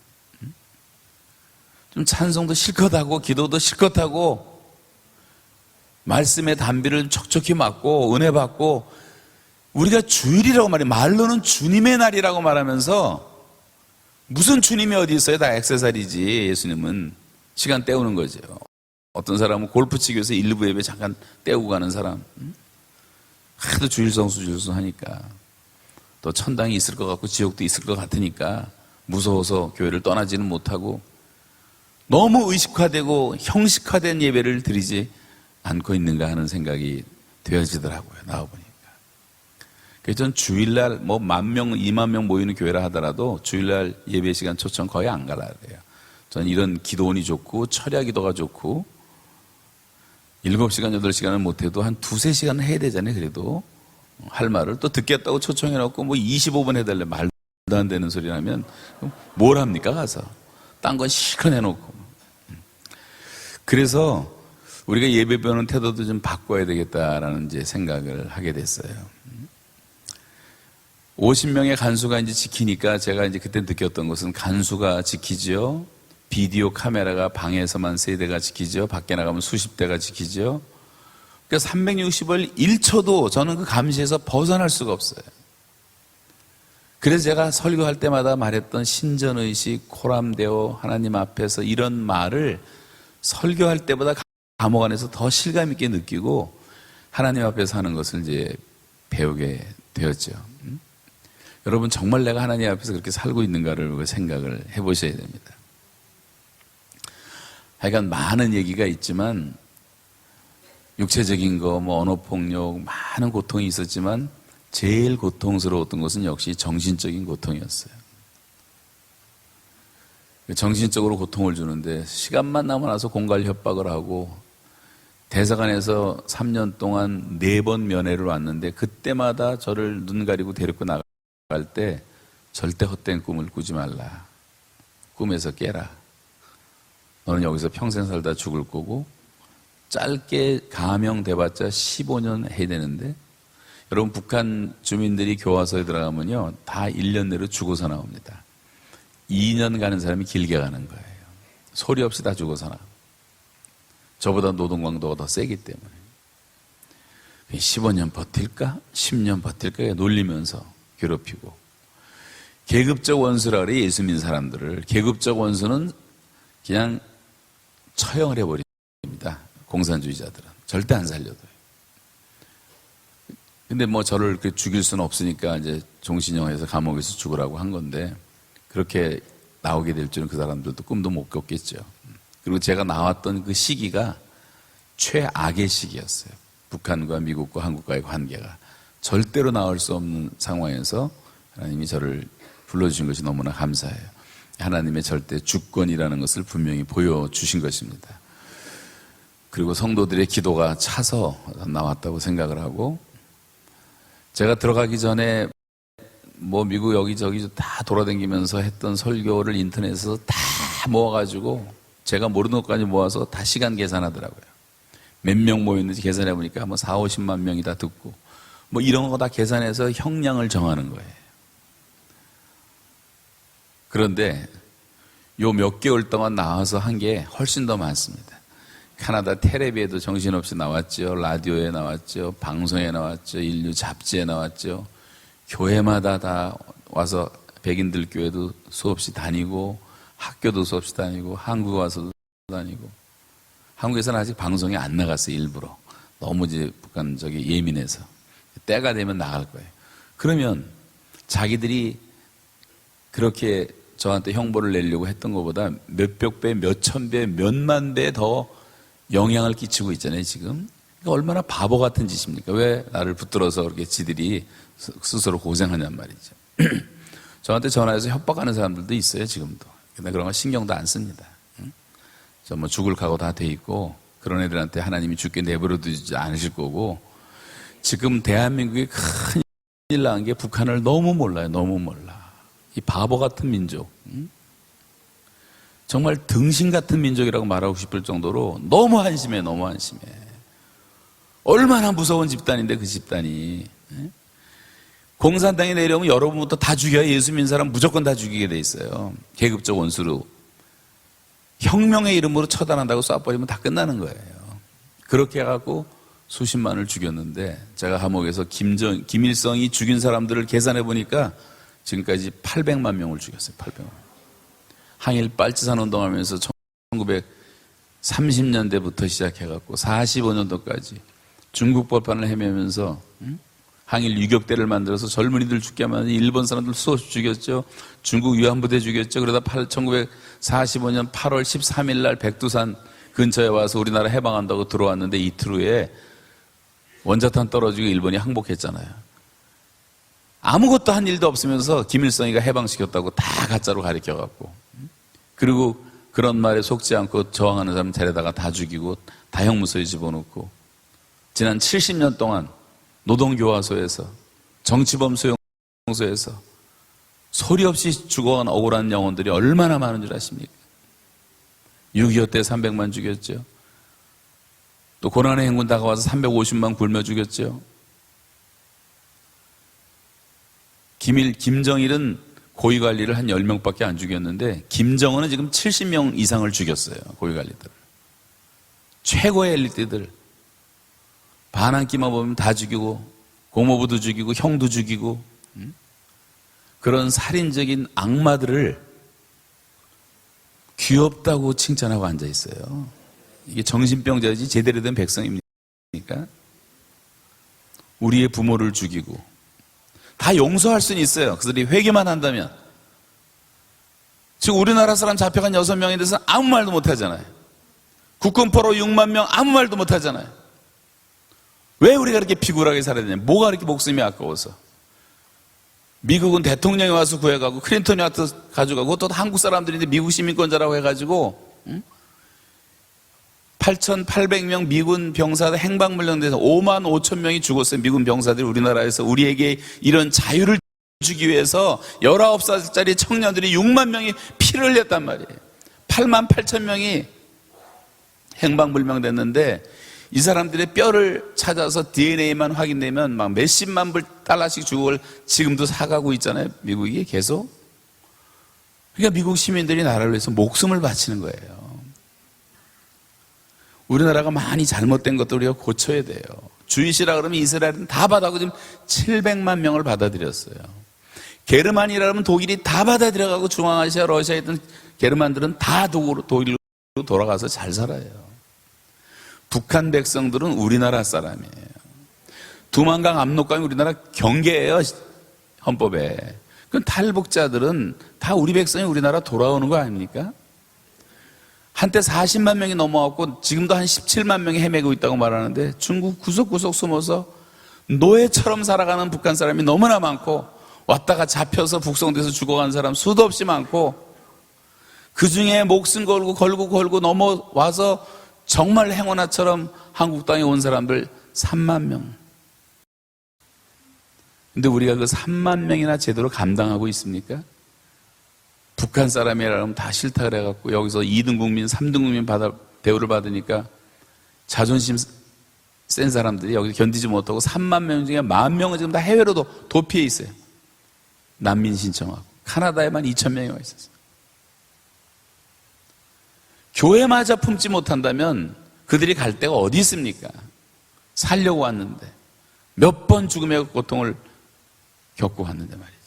좀 찬송도 실컷 하고 기도도 실컷 하고 말씀의 단비를 촉촉히 맞고 은혜 받고 우리가 주일이라고 말해 말로는 주님의 날이라고 말하면서 무슨 주님이 어디 있어요? 다 액세서리지. 예수님은 시간 때우는 거죠. 어떤 사람은 골프 치기 위해서 일부 예배 잠깐 때우고 가는 사람 하도 주일성수 하니까 또 천당이 있을 것 같고 지옥도 있을 것 같으니까 무서워서 교회를 떠나지는 못하고 너무 의식화되고 형식화된 예배를 드리지 않고 있는가 하는 생각이 되어지더라고요. 나와보니까. 그래서 전 주일날 뭐 10,000명, 20,000명 모이는 교회라 하더라도 주일날 예배 시간 초청 거의 안 가라 그래요. 전 이런 기도원이 좋고 철야 기도가 좋고 7시간, 8시간은 못해도 한 2-3시간은 해야 되잖아요. 그래도 할 말을 또 듣겠다고 초청해놓고 뭐 25분 해달래 말도 안 되는 소리 하면 뭘 합니까 가서 딴 건 실컷 해놓고. 그래서 우리가 예배 배우는 태도도 좀 바꿔야 되겠다라는 이제 생각을 하게 됐어요. 50명의 간수가 이제 지키니까 제가 이제 그때 느꼈던 것은 간수가 지키지요. 비디오 카메라가 방에서만 3대가 지키죠. 밖에 나가면 수십 대가 지키죠. 그러니까 360을 1초도 저는 그 감시에서 벗어날 수가 없어요. 그래서 제가 설교할 때마다 말했던 신전의식, 코람데오, 하나님 앞에서 이런 말을 설교할 때보다 감옥 안에서 더 실감 있게 느끼고 하나님 앞에서 하는 것을 이제 배우게 되었죠. 여러분 정말 내가 하나님 앞에서 그렇게 살고 있는가를 생각을 해보셔야 됩니다. 하여간 많은 얘기가 있지만 육체적인 거, 뭐 언어폭력, 많은 고통이 있었지만 제일 고통스러웠던 것은 역시 정신적인 고통이었어요. 정신적으로 고통을 주는데 시간만 남아나서 공갈 협박을 하고 대사관에서 3년 동안 4번 면회를 왔는데 그때마다 저를 눈 가리고 데리고 나갈 때 절대 헛된 꿈을 꾸지 말라. 꿈에서 깨라. 너는 여기서 평생 살다 죽을 거고 짧게 감형돼봤자 15년 해야 되는데 여러분 북한 주민들이 교화소에 들어가면요 다 1년 내로 죽어서 나옵니다. 2년 가는 사람이 길게 가는 거예요. 소리 없이 다 죽어서 나옵니다. 저보다 노동 강도가 더 세기 때문에 15년 버틸까? 10년 버틸까? 놀리면서 괴롭히고 계급적 원수라 그래. 예수 믿는 사람들을 계급적 원수는 그냥 처형을 해버립니다. 공산주의자들은 절대 안 살려둬요. 근데 뭐 저를 그렇게 죽일 수는 없으니까 이제 종신형에서 감옥에서 죽으라고 한 건데 그렇게 나오게 될 줄은 그 사람들도 꿈도 못 꿨겠죠. 그리고 제가 나왔던 그 시기가 최악의 시기였어요. 북한과 미국과 한국과의 관계가 절대로 나올 수 없는 상황에서 하나님이 저를 불러주신 것이 너무나 감사해요. 하나님의 절대 주권이라는 것을 분명히 보여주신 것입니다. 그리고 성도들의 기도가 차서 나왔다고 생각을 하고 제가 들어가기 전에 뭐 미국 여기저기 다 돌아다니면서 했던 설교를 인터넷에서 다 모아가지고 제가 모르는 것까지 모아서 다 시간 계산하더라고요. 몇 명 모였는지 계산해보니까 뭐 4, 50만 명이 다 듣고 뭐 이런 거 다 계산해서 형량을 정하는 거예요. 그런데 요 몇 개월 동안 나와서 한 게 훨씬 더 많습니다. 캐나다 텔레비에도 정신없이 나왔죠. 라디오에 나왔죠. 방송에 나왔죠. 인류 잡지에 나왔죠. 교회마다 다 와서 백인들 교회도 수없이 다니고 학교도 수없이 다니고 한국 와서도 다니고 한국에서는 아직 방송에 안 나갔어요. 일부러. 너무 이제 북한 예민해서. 때가 되면 나갈 거예요. 그러면 자기들이 그렇게 저한테 형벌을 내려고 했던 것보다 몇백 배, 몇천 배, 몇만 배 더 영향을 끼치고 있잖아요, 지금. 그러니까 얼마나 바보 같은 짓입니까? 왜 나를 붙들어서 그렇게 지들이 스스로 고생하냔 말이죠. 저한테 전화해서 협박하는 사람들도 있어요, 지금도. 근데 그런 거 신경도 안 씁니다. 저 뭐 죽을 각오 다 돼 있고 그런 애들한테 하나님이 죽게 내버려 두지 않으실 거고 지금 대한민국이 큰일 난 게 북한을 너무 몰라요, 너무 몰라. 이 바보 같은 민족. 정말 등신 같은 민족이라고 말하고 싶을 정도로 너무 한심해, 너무 한심해. 얼마나 무서운 집단인데 그 집단이. 공산당이 내려오면 여러분부터 다 죽여야 예수 믿는 사람 무조건 다 죽이게 돼 있어요. 계급적 원수로. 혁명의 이름으로 처단한다고 쏴버리면 다 끝나는 거예요. 그렇게 해갖고 수십만을 죽였는데 제가 감옥에서 김일성이 죽인 사람들을 계산해 보니까 지금까지 800만 명을 죽였어요. 800만. 항일 빨치산 운동하면서 1930년대부터 시작해갖고 45년도까지 중국 벌판을 헤매면서 항일 유격대를 만들어서 젊은이들 죽게 하면 일본 사람들 수없이 죽였죠. 중국 위안부대 죽였죠. 그러다 1945년 8월 13일 날 백두산 근처에 와서 우리나라 해방한다고 들어왔는데 이틀 후에 원자탄 떨어지고 일본이 항복했잖아요. 아무것도 한 일도 없으면서 김일성이가 해방시켰다고 다 가짜로 가리켜갖고 그리고 그런 말에 속지 않고 저항하는 사람 데려다가 다 죽이고 다 형무소에 집어넣고 지난 70년 동안 노동교화소에서 정치범 수용소에서 소리 없이 죽어간 억울한 영혼들이 얼마나 많은 줄 아십니까? 6.25 때 300만 죽였죠. 또 고난의 행군 다가와서 350만 굶어 죽였죠. 김정일은 고위관리를 한 10명밖에 안 죽였는데 김정은은 지금 70명 이상을 죽였어요. 고위관리들. 최고의 엘리트들. 반 한 끼만 보면 다 죽이고 고모부도 죽이고 형도 죽이고 그런 살인적인 악마들을 귀엽다고 칭찬하고 앉아있어요. 이게 정신병자지 제대로 된 백성입니까? 우리의 부모를 죽이고 다 용서할 수는 있어요. 그들이 회개만 한다면. 지금 우리나라 사람 잡혀간 6명에 대해서 아무 말도 못하잖아요. 국군포로 6만 명 아무 말도 못하잖아요. 왜 우리가 그렇게 비굴하게 살아야 되냐? 뭐가 그렇게 목숨이 아까워서? 미국은 대통령이 와서 구해가고 클린턴이 와서 가져가고 또 한국 사람들인데 미국 시민권자라고 해가지고 8,800명 미군 병사들 행방불명돼서 5만 5천 명이 죽었어요. 미군 병사들이 우리나라에서 우리에게 이런 자유를 주기 위해서 19살짜리 청년들이 6만 명이 피를 흘렸단 말이에요. 8만 8천 명이 행방불명됐는데 이 사람들의 뼈를 찾아서 DNA만 확인되면 막 몇십만 달러씩 주고 그걸 지금도 사가고 있잖아요. 미국이 계속. 그러니까 미국 시민들이 나라를 위해서 목숨을 바치는 거예요. 우리나라가 많이 잘못된 것도 우리가 고쳐야 돼요. 주이시라 그러면 이스라엘은 다 받아고 지금 700만 명을 받아들였어요. 게르만이라 그러면 독일이 다 받아들여가고 중앙아시아, 러시아에 있던 게르만들은 다 독일로 돌아가서 잘 살아요. 북한 백성들은 우리나라 사람이에요. 두만강 압록강이 우리나라 경계예요. 헌법에. 그 탈북자들은 다 우리 백성이 우리나라 돌아오는 거 아닙니까? 한때 40만 명이 넘어왔고 지금도 한 17만 명이 헤매고 있다고 말하는데 중국 구석구석 숨어서 노예처럼 살아가는 북한 사람이 너무나 많고 왔다가 잡혀서 북송돼서 죽어간 사람 수도 없이 많고 그중에 목숨 걸고 넘어와서 정말 행운아처럼 한국 땅에 온 사람들 3만 명. 근데 우리가 그 3만 명이나 제대로 감당하고 있습니까? 북한 사람이라면 다 싫다 그래갖고 여기서 2등 국민, 3등 국민 대우를 받으니까 자존심 센 사람들이 여기서 견디지 못하고 3만 명 중에 1만 명은 지금 다 해외로도 도피해 있어요. 난민 신청하고. 카나다에만 2천 명이 와 있었어요. 교회마저 품지 못한다면 그들이 갈 데가 어디 있습니까? 살려고 왔는데 몇 번 죽음의 고통을 겪고 왔는데 말이죠.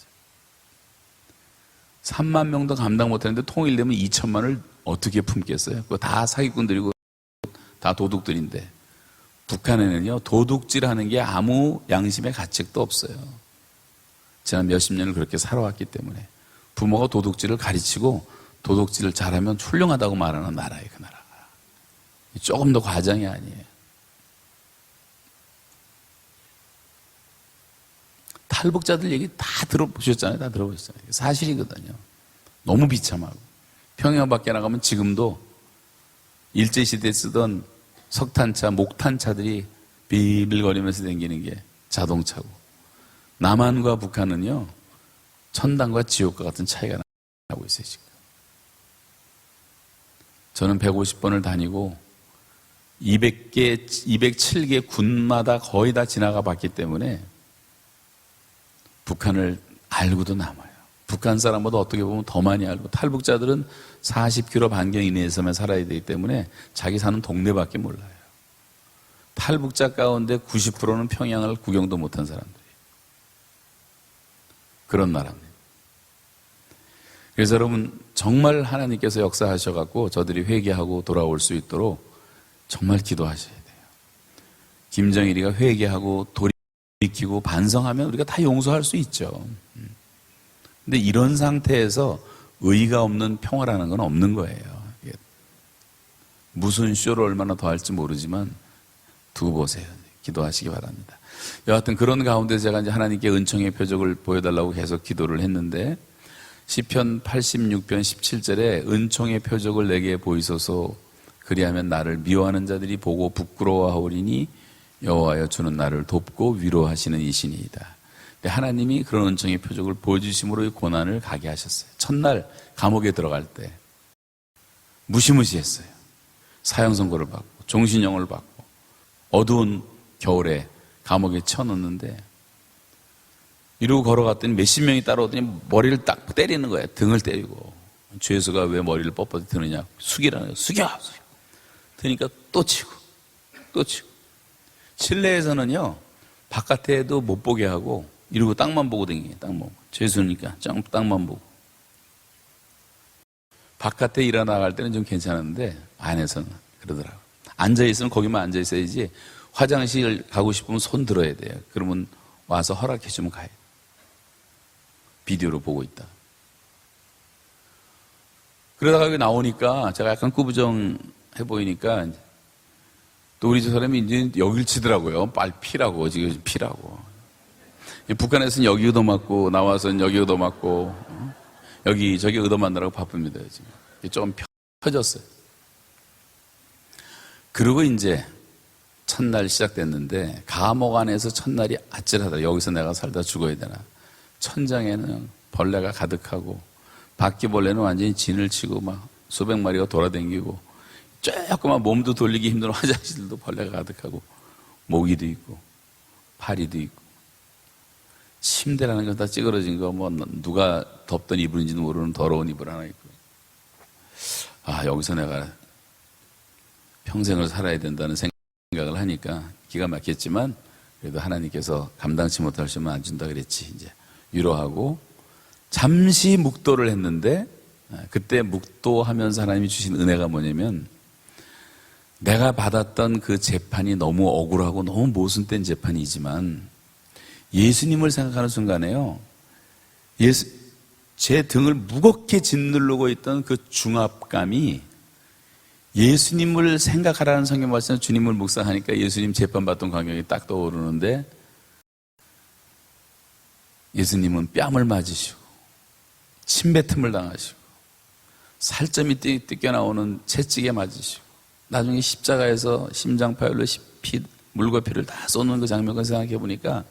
3만 명도 감당 못했는데 통일되면 2천만을 어떻게 품겠어요? 그거 다 사기꾼들이고 다 도둑들인데 북한에는요 도둑질하는 게 아무 양심의 가책도 없어요. 지난 몇십 년을 그렇게 살아왔기 때문에 부모가 도둑질을 가르치고 도둑질을 잘하면 훌륭하다고 말하는 나라예요. 그 나라가. 조금 더 과장이 아니에요. 탈북자들 얘기 다 들어보셨잖아요. 다 들어보셨잖아요. 사실이거든요. 너무 비참하고. 평양 밖에 나가면 지금도 일제시대에 쓰던 석탄차, 목탄차들이 비빌거리면서 다니는 게 자동차고. 남한과 북한은요, 천당과 지옥과 같은 차이가 나고 있어요, 지금. 저는 150번을 다니고 207개 군마다 거의 다 지나가 봤기 때문에 북한을 알고도 남아요. 북한 사람보다 어떻게 보면 더 많이 알고 탈북자들은 40km 반경 이내에서만 살아야 되기 때문에 자기 사는 동네밖에 몰라요. 탈북자 가운데 90%는 평양을 구경도 못한 사람들이에요. 그런 나라입니다. 그래서 여러분 정말 하나님께서 역사하셔갖고 저들이 회개하고 돌아올 수 있도록 정말 기도하셔야 돼요. 김정일이가 회개하고 돌이키고 반성하면 우리가 다 용서할 수 있죠. 근데 이런 상태에서 의의가 없는 평화라는 건 없는 거예요. 무슨 쇼를 얼마나 더 할지 모르지만 두고 보세요. 기도하시기 바랍니다. 여하튼 그런 가운데 제가 이제 하나님께 은총의 표적을 보여달라고 계속 기도를 했는데 시편 86편 17절에 은총의 표적을 내게 보이소서 그리하면 나를 미워하는 자들이 보고 부끄러워하오리니 여호와여 주는 나를 돕고 위로하시는 이시니이다. 하나님이 그런 은총의 표적을 보여주심으로 이 고난을 가게 하셨어요. 첫날 감옥에 들어갈 때 무시무시했어요. 사형 선고를 받고 종신형을 받고 어두운 겨울에 감옥에 쳐넣는데 이러고 걸어갔더니 몇십 명이 따라오더니 머리를 딱 때리는 거야. 등을 때리고. 죄수가 왜 머리를 뻣뻣이 드느냐. 숙이라는 거야. 숙여! 그러니까 또 치고, 또 치고. 실내에서는요, 바깥에도 못 보게 하고, 이러고 땅만 보고 다니게, 땅만 보고. 죄수니까 땅만 보고. 바깥에 일어나갈 때는 좀 괜찮은데, 안에서는 그러더라고. 앉아있으면 거기만 앉아있어야지, 화장실 가고 싶으면 손 들어야 돼요. 그러면 와서 허락해주면 가요. 비디오로 보고 있다. 그러다가 여기 나오니까 제가 약간 꾸부정해 보이니까 또 우리 저 사람이 이제 여길 치더라고요. 빨리 피라고, 지금 피라고. 북한에서는 여기 얻어맞고 나와서는 여기 얻어맞고 여기 저기 얻어맞느라고 바쁩니다. 지금 좀 펴졌어요. 그리고 이제 첫날 시작됐는데 감옥 안에서 첫날이 아찔하다. 여기서 내가 살다 죽어야 되나. 천장에는 벌레가 가득하고 바퀴벌레는 완전히 진을 치고 막 수백 마리가 돌아다니고 조그만 몸도 돌리기 힘든 화장실도 벌레가 가득하고 모기도 있고 파리도 있고 침대라는 건 다 찌그러진 거 뭐 누가 덮던 이불인지도 모르는 더러운 이불 하나 있고 아 여기서 내가 평생을 살아야 된다는 생각을 하니까 기가 막혔지만 그래도 하나님께서 감당치 못하시면 안 준다 그랬지 이제 위로하고 잠시 묵도를 했는데 그때 묵도하면서 하나님이 주신 은혜가 뭐냐면 내가 받았던 그 재판이 너무 억울하고 너무 모순된 재판이지만 예수님을 생각하는 순간에요. 제 등을 무겁게 짓누르고 있던 그 중압감이 예수님을 생각하라는 성경 말씀 주님을 묵상하니까 예수님 재판받던 광경이 딱 떠오르는데 예수님은 뺨을 맞으시고 침뱉음을 당하시고 살점이 뜯겨나오는 채찍에 맞으시고 나중에 십자가에서 심장파열로 물과 피를 다 쏟는 그 장면을 생각해 보니까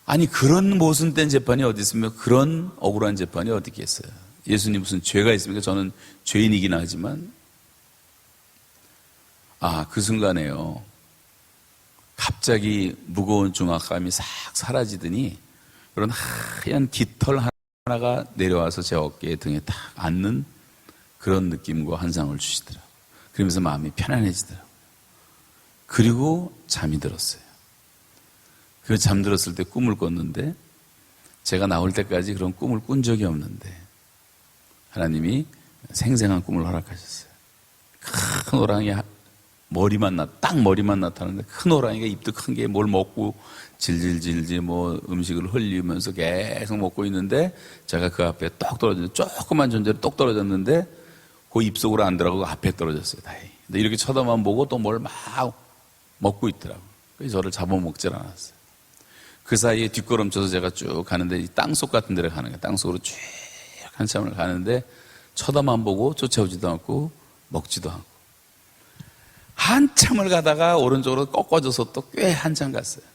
아니 그런 모순된 재판이 어디 있으며 그런 억울한 재판이 어디 있겠어요. 예수님 무슨 죄가 있습니까? 저는 죄인이긴 하지만 그 순간에요 갑자기 무거운 중압감이 싹 사라지더니 그런 하얀 깃털 하나가 내려와서 제 어깨에 등에 딱 앉는 그런 느낌과 환상을 주시더라고요. 그러면서 마음이 편안해지더라고요. 그리고 잠이 들었어요. 그 잠들었을 때 꿈을 꿨는데 제가 나올 때까지 그런 꿈을 꾼 적이 없는데 하나님이 생생한 꿈을 허락하셨어요. 큰 호랑이 딱 머리만 나타나는데 큰 호랑이가 입도 큰 게 뭘 먹고 질질질질 뭐 음식을 흘리면서 계속 먹고 있는데 제가 그 앞에 똑 떨어졌는데 조그만 존재로 똑 떨어졌는데 그 입속으로 안 들어가고 앞에 떨어졌어요. 다행히. 근데 이렇게 쳐다만 보고 또 뭘 막 먹고 있더라고요. 그래서 저를 잡아먹질 않았어요. 그 사이에 뒷걸음쳐서 제가 쭉 가는데 땅속 같은 데를 가는 거예요. 땅속으로 쭉 한참을 가는데 쳐다만 보고 쫓아오지도 않고 먹지도 않고 한참을 가다가 오른쪽으로 꺾어져서 또 꽤 한참 갔어요.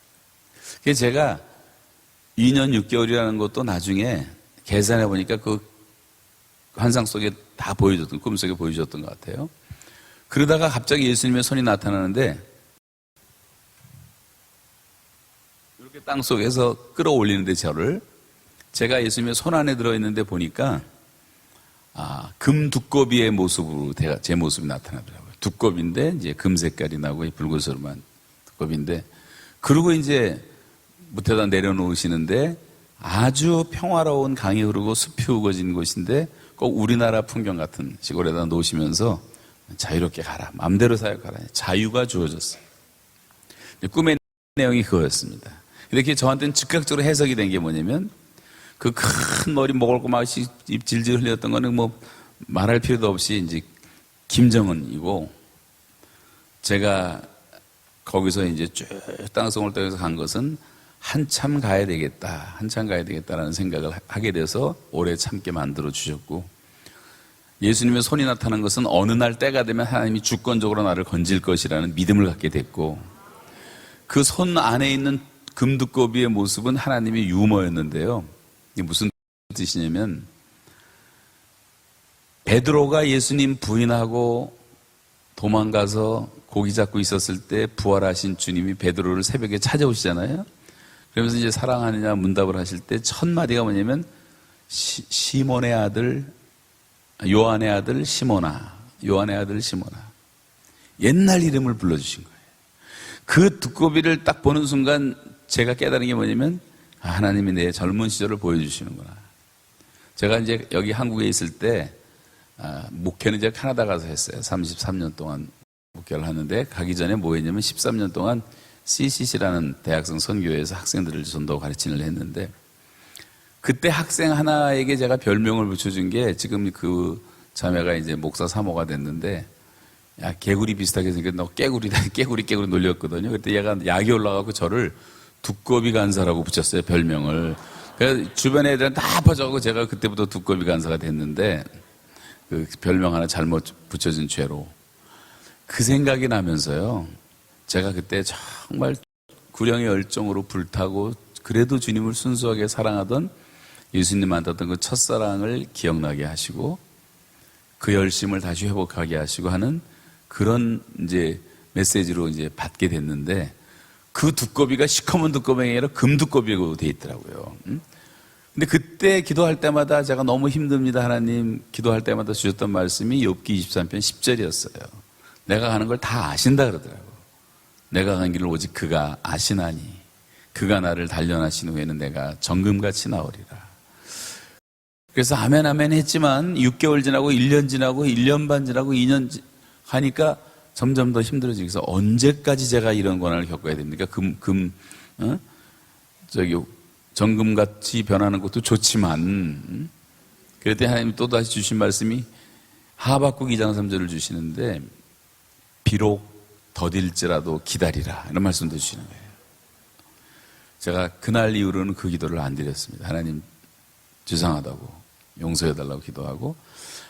그래서 제가 2년 6개월이라는 것도 나중에 계산해 보니까 그 환상 속에 다 보여줬던, 꿈속에 보여줬던 것 같아요. 그러다가 갑자기 예수님의 손이 나타나는데 이렇게 땅 속에서 끌어올리는데 제가 예수님의 손 안에 들어있는데 보니까 금 두꺼비의 모습으로 제 모습이 나타나더라고요. 두꺼비인데 이제 금 색깔이 나고 붉은스름한 두꺼비인데 그리고 이제 무태다 내려놓으시는데 아주 평화로운 강이 흐르고 숲이 우거진 곳인데 꼭 우리나라 풍경 같은 시골에다 놓으시면서 자유롭게 가라. 마음대로 사역하라. 자유가 주어졌어요. 꿈의 내용이 그거였습니다. 근데 그게 저한테는 즉각적으로 해석이 된 게 뭐냐면 그 큰 머리 먹을 거 막 입 질질 흘렸던 거는 뭐 말할 필요도 없이 이제 김정은이고 제가 거기서 이제 쭉 땅속을 떠서 간 것은 한참 가야 되겠다라는 생각을 하게 돼서 오래 참게 만들어 주셨고 예수님의 손이 나타난 것은 어느 날 때가 되면 하나님이 주권적으로 나를 건질 것이라는 믿음을 갖게 됐고 그 손 안에 있는 금두꺼비의 모습은 하나님의 유머였는데요. 이게 무슨 뜻이냐면 베드로가 예수님 부인하고 도망가서 고기 잡고 있었을 때 부활하신 주님이 베드로를 새벽에 찾아오시잖아요. 그러면서 이제 사랑하느냐 문답을 하실 때 첫 마디가 뭐냐면 시몬의 아들, 요한의 아들 시모나, 요한의 아들 시모나. 옛날 이름을 불러주신 거예요. 그 두꺼비를 딱 보는 순간 제가 깨달은 게 뭐냐면 하나님이 내 젊은 시절을 보여주시는구나. 제가 이제 여기 한국에 있을 때 목회는 이제 캐나다 가서 했어요. 33년 동안 목회를 하는데 가기 전에 뭐 했냐면 13년 동안 CCC라는 대학생 선교회에서 학생들을 전도 가르치는 일 했는데 그때 학생 하나에게 제가 별명을 붙여준 게 지금 그 자매가 이제 목사 사모가 됐는데 야 개구리 비슷하게 생겼 너 깨구리다 깨구리 놀렸거든요. 그때 얘가 약이 올라가고 저를 두꺼비 간사라고 붙였어요 별명을. 그래서 주변 애들은 다 퍼져가고 제가 그때부터 두꺼비 간사가 됐는데 그 별명 하나 잘못 붙여준 죄로 그 생각이 나면서요. 제가 그때 정말 구령의 열정으로 불타고 그래도 주님을 순수하게 사랑하던 예수님 만났던 그 첫사랑을 기억나게 하시고 그 열심을 다시 회복하게 하시고 하는 그런 이제 메시지로 이제 받게 됐는데 그 두꺼비가 시커먼 두꺼비가 아니라 금두꺼비로 돼 있더라고요. 근데 그때 기도할 때마다 제가 너무 힘듭니다 하나님 기도할 때마다 주셨던 말씀이 욥기 23편 10절이었어요. 내가 가는 걸 다 아신다 그러더라고요. 내가 가는 길을 오직 그가 아시나니 그가 나를 단련하신 후에는 내가 정금같이 나오리라. 그래서 아멘 아멘 했지만 6개월 지나고 1년 지나고 1년 반 지나고 2년 하니까 점점 더 힘들어지면서 언제까지 제가 이런 고난을 겪어야 됩니까? 정금같이 변하는 것도 좋지만 그랬더니 하나님이 또다시 주신 말씀이 하박국 2장 3절을 주시는데 비록 더딜지라도 기다리라 이런 말씀도 주시는 거예요. 제가 그날 이후로는 그 기도를 안 드렸습니다. 하나님 죄송하다고 용서해달라고 기도하고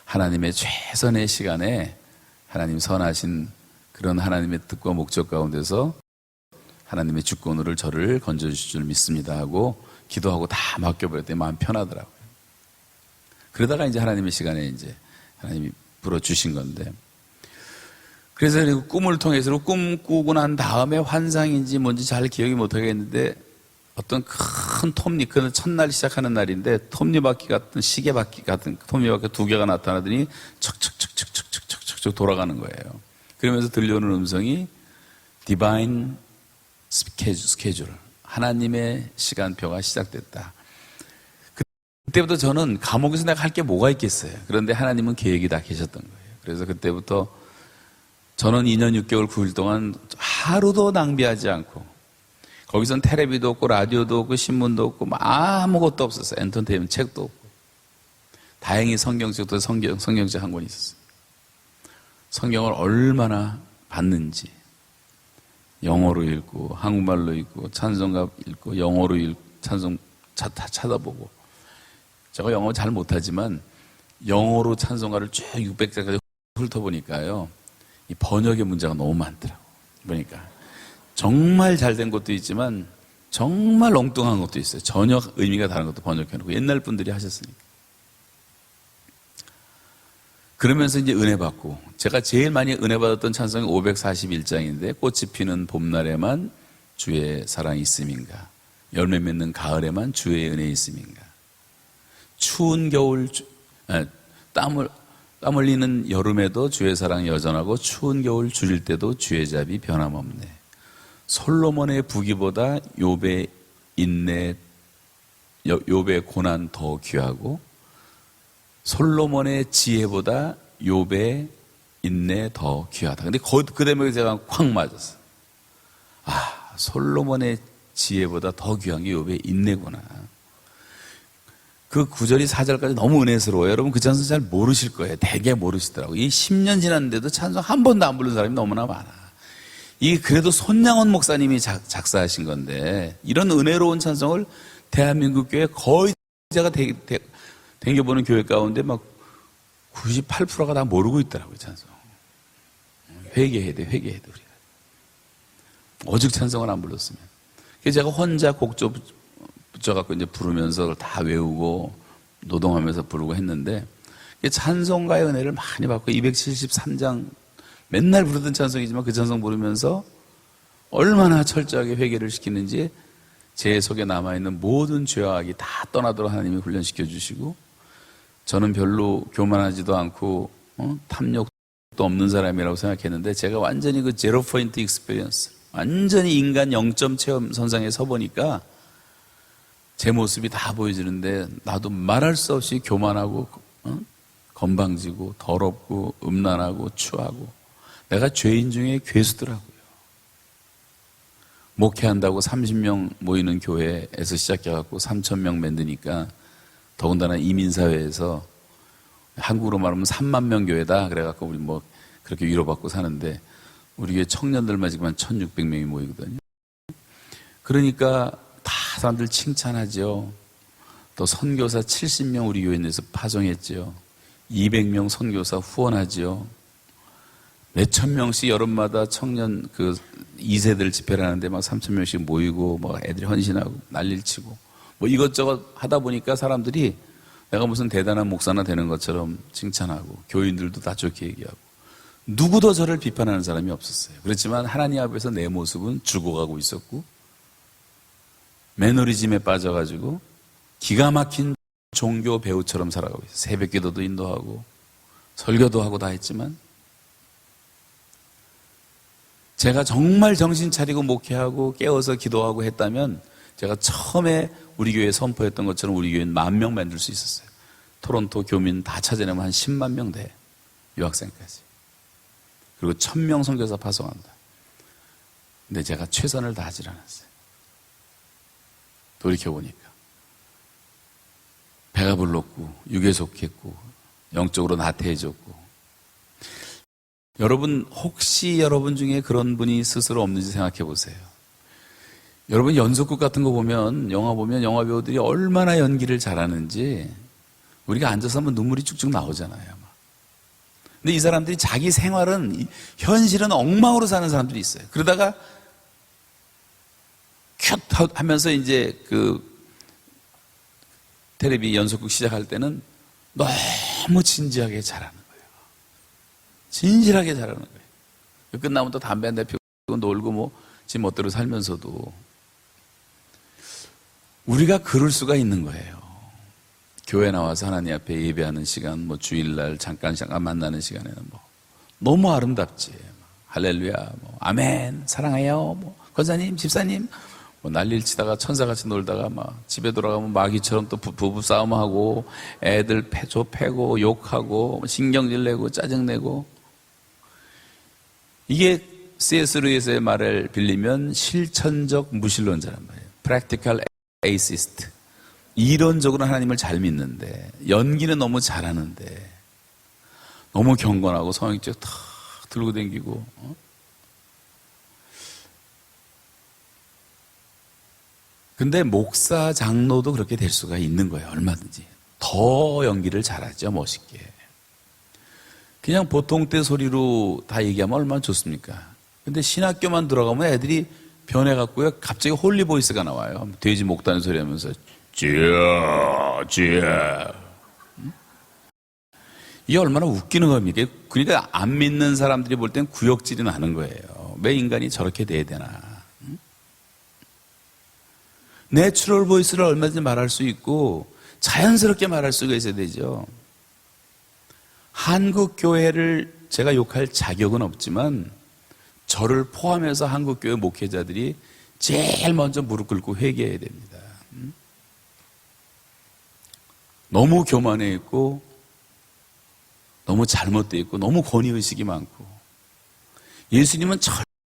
하나님의 최선의 시간에 하나님 선하신 그런 하나님의 뜻과 목적 가운데서 하나님의 주권으로 저를 건져주실 줄 믿습니다 하고 기도하고 다 맡겨버렸더니 마음 편하더라고요. 그러다가 이제 하나님의 시간에 이제 하나님이 불어주신 건데 그래서 꿈을 통해서 꿈 꾸고 난 다음에 환상인지 뭔지 잘 기억이 못하겠는데 어떤 큰 톱니, 그 첫날 시작하는 날인데 톱니바퀴 같은 시계바퀴 같은 톱니바퀴 2개가 나타나더니 척척척척척척척척 돌아가는 거예요. 그러면서 들려오는 음성이 디바인 스케줄, 하나님의 시간표가 시작됐다. 그때부터 저는 감옥에서 내가 할 게 뭐가 있겠어요. 그런데 하나님은 계획이 다 계셨던 거예요. 그래서 그때부터 저는 2년 6개월 9일 동안 하루도 낭비하지 않고 거기선 텔레비도 없고 라디오도 없고 신문도 없고 아무것도 없었어요. 엔터테인먼트 책도 없고 다행히 성경책도 성경책 한 권이 있었어요. 성경을 얼마나 봤는지 영어로 읽고 한국말로 읽고 찬송가 읽고 영어로 읽고 찬송 다 찾아보고 제가 영어 잘 못하지만 영어로 찬송가를 쭉 600장까지 훑어보니까요 이 번역의 문제가 너무 많더라고요. 보니까 정말 잘된 것도 있지만 정말 엉뚱한 것도 있어요. 전혀 의미가 다른 것도 번역해놓고 옛날 분들이 하셨으니까. 그러면서 이제 은혜 받고 제가 제일 많이 은혜 받았던 찬송이 541장인데 꽃이 피는 봄날에만 주의 사랑이 있음인가 열매 맺는 가을에만 주의 은혜 있음인가 추운 겨울 땀 흘리는 여름에도 주의 사랑이 여전하고 추운 겨울 줄일 때도 주의 잡이 변함없네. 솔로몬의 부귀보다 욥의 인내, 욥의 고난 더 귀하고 솔로몬의 지혜보다 욥의 인내 더 귀하다. 근데 그 대목에 제가 확 맞았어요. 아, 솔로몬의 지혜보다 더 귀한 게 욥의 인내구나. 그 9절이 4절까지 너무 은혜스러워요. 여러분 그 찬송 잘 모르실 거예요. 되게 모르시더라고요. 이 10년 지났는데도 찬송 한 번도 안 부른 사람이 너무나 많아. 이게 그래도 손양원 목사님이 작사하신 건데 이런 은혜로운 찬송을 대한민국 교회 거의 제가 댕겨보는 교회 가운데 막 98%가 다 모르고 있더라고요. 찬송. 회개해야 돼 우리가. 오직 찬송을 안 불렀으면. 그래서 제가 혼자 곡조 붙여갖고 이제 부르면서 다 외우고 노동하면서 부르고 했는데 찬송가의 은혜를 많이 받고 273장 맨날 부르던 찬송이지만 그 찬송 부르면서 얼마나 철저하게 회개를 시키는지 제 속에 남아있는 모든 죄와 악이 다 떠나도록 하나님이 훈련시켜 주시고, 저는 별로 교만하지도 않고 탐욕도 없는 사람이라고 생각했는데, 제가 완전히 그 제로 포인트 익스피리언스, 완전히 인간 0점 체험 선상에 서보니까 제 모습이 다 보여지는데, 나도 말할 수 없이 교만하고 건방지고 더럽고 음란하고 추하고, 내가 죄인 중에 괴수더라고요. 목회한다고 30명 모이는 교회에서 시작해갖고 3,000명 만드니까, 더군다나 이민사회에서 한국으로 말하면 3만 명 교회다 그래갖고 우리 뭐 그렇게 위로받고 사는데, 우리 교회 청년들만 지금 한 1,600명이 모이거든요. 그러니까 다 사람들 칭찬하죠. 또 선교사 70명 우리 교회 내에서 파송했죠. 200명 선교사 후원하죠. 몇천 명씩 여름마다 청년 그 2세들 집회를 하는데 막 3,000명씩 모이고, 뭐 애들이 헌신하고 난리를 치고, 뭐 이것저것 하다 보니까 사람들이 내가 무슨 대단한 목사나 되는 것처럼 칭찬하고, 교인들도 다 좋게 얘기하고, 누구도 저를 비판하는 사람이 없었어요. 그렇지만 하나님 앞에서 내 모습은 죽어가고 있었고, 매너리즘에 빠져가지고 기가 막힌 종교 배우처럼 살아가고 있어요. 새벽 기도도 인도하고 설교도 하고 다 했지만, 제가 정말 정신 차리고 목회하고 깨어서 기도하고 했다면, 제가 처음에 우리 교회에 선포했던 것처럼 우리 교회는 10,000명 만들 수 있었어요. 토론토 교민 다 찾아내면 한 10만 명 돼. 유학생까지. 그리고 1,000명 선교사 파송한다. 근데 제가 최선을 다하지 않았어요. 돌이켜보니까 배가 불렀고 육에 속했고 영적으로 나태해졌고. 여러분, 혹시 여러분 중에 그런 분이 스스로 없는지 생각해 보세요. 여러분, 연속극 같은 거 보면, 영화 보면 영화 배우들이 얼마나 연기를 잘하는지 우리가 앉아서 하면 눈물이 쭉쭉 나오잖아요. 근데 이 사람들이 자기 생활은, 현실은 엉망으로 사는 사람들이 있어요. 그러다가 큐 하면서 이제 그 텔레비 연속극 시작할 때는 너무 진지하게 잘하는 거예요. 진실하게 잘하는 거예요. 끝나면 또 담배 한 대 피우고 놀고 뭐 지 멋대로 살면서도, 우리가 그럴 수가 있는 거예요. 교회 나와서 하나님 앞에 예배하는 시간, 뭐 주일날 잠깐 만나는 시간에는 뭐 너무 아름답지. 할렐루야, 뭐 아멘, 사랑해요, 뭐 권사님, 집사님, 뭐 난리를 치다가 천사같이 놀다가 막 집에 돌아가면 마귀처럼 또 부부 싸움하고, 애들 패고 욕하고 신경질 내고 짜증내고. 이게 C.S. 루이스의 말을 빌리면 실천적 무신론자란 말이에요. Practical Atheist. 이론적으로 하나님을 잘 믿는데, 연기는 너무 잘하는데, 너무 경건하고 성경책 탁 들고 다니고, 근데 목사, 장로도 그렇게 될 수가 있는 거예요. 얼마든지. 더 연기를 잘하죠, 멋있게. 그냥 보통 때 소리로 다 얘기하면 얼마나 좋습니까? 근데 신학교만 들어가면 애들이 변해갖고요, 갑자기 홀리보이스가 나와요. 돼지 목 다는 소리 하면서 쥐야. 이게 얼마나 웃기는 겁니까? 그러니까 안 믿는 사람들이 볼 땐 구역질이 나는 거예요. 왜 인간이 저렇게 돼야 되나? 내추럴 보이스를 얼마든지 말할 수 있고 자연스럽게 말할 수가 있어야 되죠. 한국 교회를 제가 욕할 자격은 없지만, 저를 포함해서 한국 교회 목회자들이 제일 먼저 무릎 꿇고 회개해야 됩니다. 너무 교만해 있고, 너무 잘못되어 있고, 너무 권위의식이 많고. 예수님은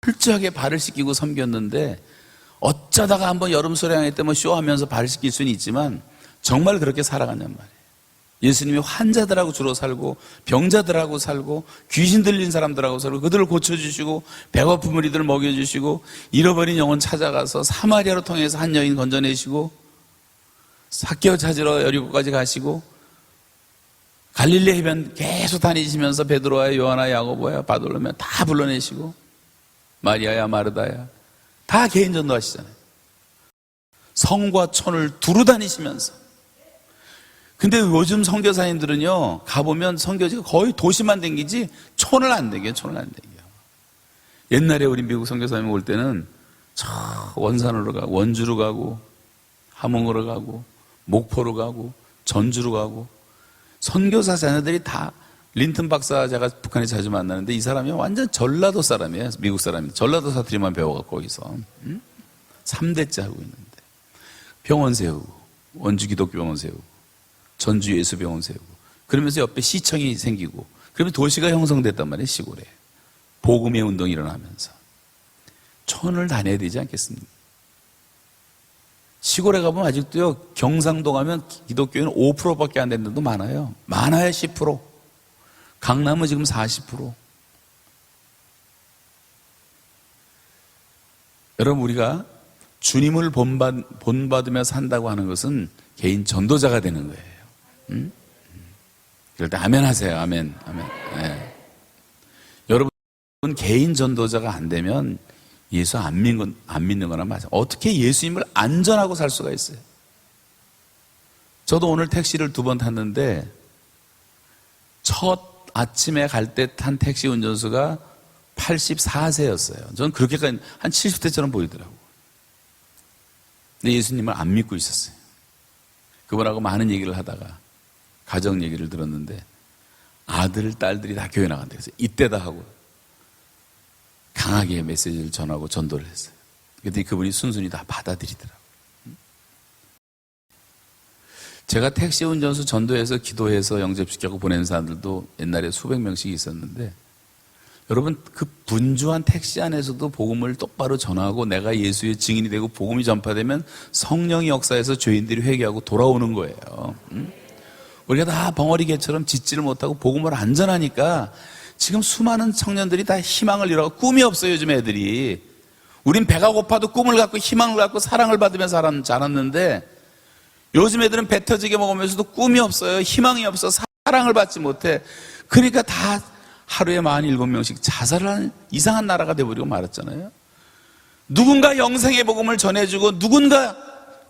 철저하게 발을 씻기고 섬겼는데, 어쩌다가 한번 여름 소량회 때 뭐 쇼하면서 발을 씻길 수는 있지만 정말 그렇게 살아갔냔 말이에요. 예수님이 환자들하고 주로 살고, 병자들하고 살고, 귀신 들린 사람들하고 살고, 그들을 고쳐주시고, 배고픈 이들 먹여주시고, 잃어버린 영혼 찾아가서 사마리아로 통해서 한 여인 건져내시고, 삭개오 찾으러 여리고까지 가시고, 갈릴리 해변 계속 다니시면서 베드로와 요한아 야고보야 바돌로메 다 불러내시고, 마리아야 마르다야 다 개인 전도하시잖아요. 성과 촌을 두루 다니시면서. 근데 요즘 선교사님들은요, 가보면 선교지가 거의 도시만 댕기지 촌을 안 댕겨요. 촌을 안 댕겨요. 옛날에 우리 미국 선교사님 올 때는 저 원산으로 가고 원주로 가고 함흥으로 가고 목포로 가고 전주로 가고 선교사 자녀들이 다 린튼 박사 제가 북한에 자주 만나는데 이 사람이 완전 전라도 사람이에요. 미국 사람이. 전라도 사투리만 배워갖고 거기서 3대째 하고 있는데 병원 세우고 원주 기독교 병원 세우고 전주 예수 병원 세우고 그러면서 옆에 시청이 생기고 그러면 도시가 형성됐단 말이에요. 시골에. 복음의 운동이 일어나면서 촌을 다녀야 되지 않겠습니까? 시골에 가보면 아직도요, 경상도 가면 기독교인은 5%밖에 안 되는 데도 많아요. 많아야 10%. 강남은 지금 40%. 여러분, 우리가 주님을 본받으며 산다고 하는 것은 개인 전도자가 되는 거예요. 응? 그럴 때 아멘 하세요. 아멘. 아멘. 네. 여러분, 개인 전도자가 안 되면 예수 안 믿는 거나 맞아요. 어떻게 예수님을 안전하고 살 수가 있어요? 저도 오늘 택시를 2번 탔는데 첫 아침에 갈 때 탄 택시 운전수가 84세였어요. 저는 그렇게까지 한 70대처럼 보이더라고요. 근데 예수님을 안 믿고 있었어요. 그분하고 많은 얘기를 하다가 가정 얘기를 들었는데 아들, 딸들이 다 교회 나간다. 그래서 이때다 하고 강하게 메시지를 전하고 전도를 했어요. 그랬더니 그분이 순순히 다 받아들이더라고요. 제가 택시 운전수 전도해서 기도해서 영접시키고 보낸 사람들도 옛날에 수백 명씩 있었는데 여러분 그 분주한 택시 안에서도 복음을 똑바로 전하고 내가 예수의 증인이 되고 복음이 전파되면 성령의 역사에서 죄인들이 회개하고 돌아오는 거예요. 우리가 다 벙어리개처럼 짓지를 못하고 복음을 안 전하니까 지금 수많은 청년들이 다 희망을 잃어가고 꿈이 없어요. 요즘 애들이. 우린 배가 고파도 꿈을 갖고 희망을 갖고 사랑을 받으면서 자랐는데 요즘 애들은 배 터지게 먹으면서도 꿈이 없어요. 희망이 없어. 사랑을 받지 못해. 그러니까 다 하루에 47명씩 자살을 하는 이상한 나라가 돼버리고 말았잖아요. 누군가 영생의 복음을 전해주고 누군가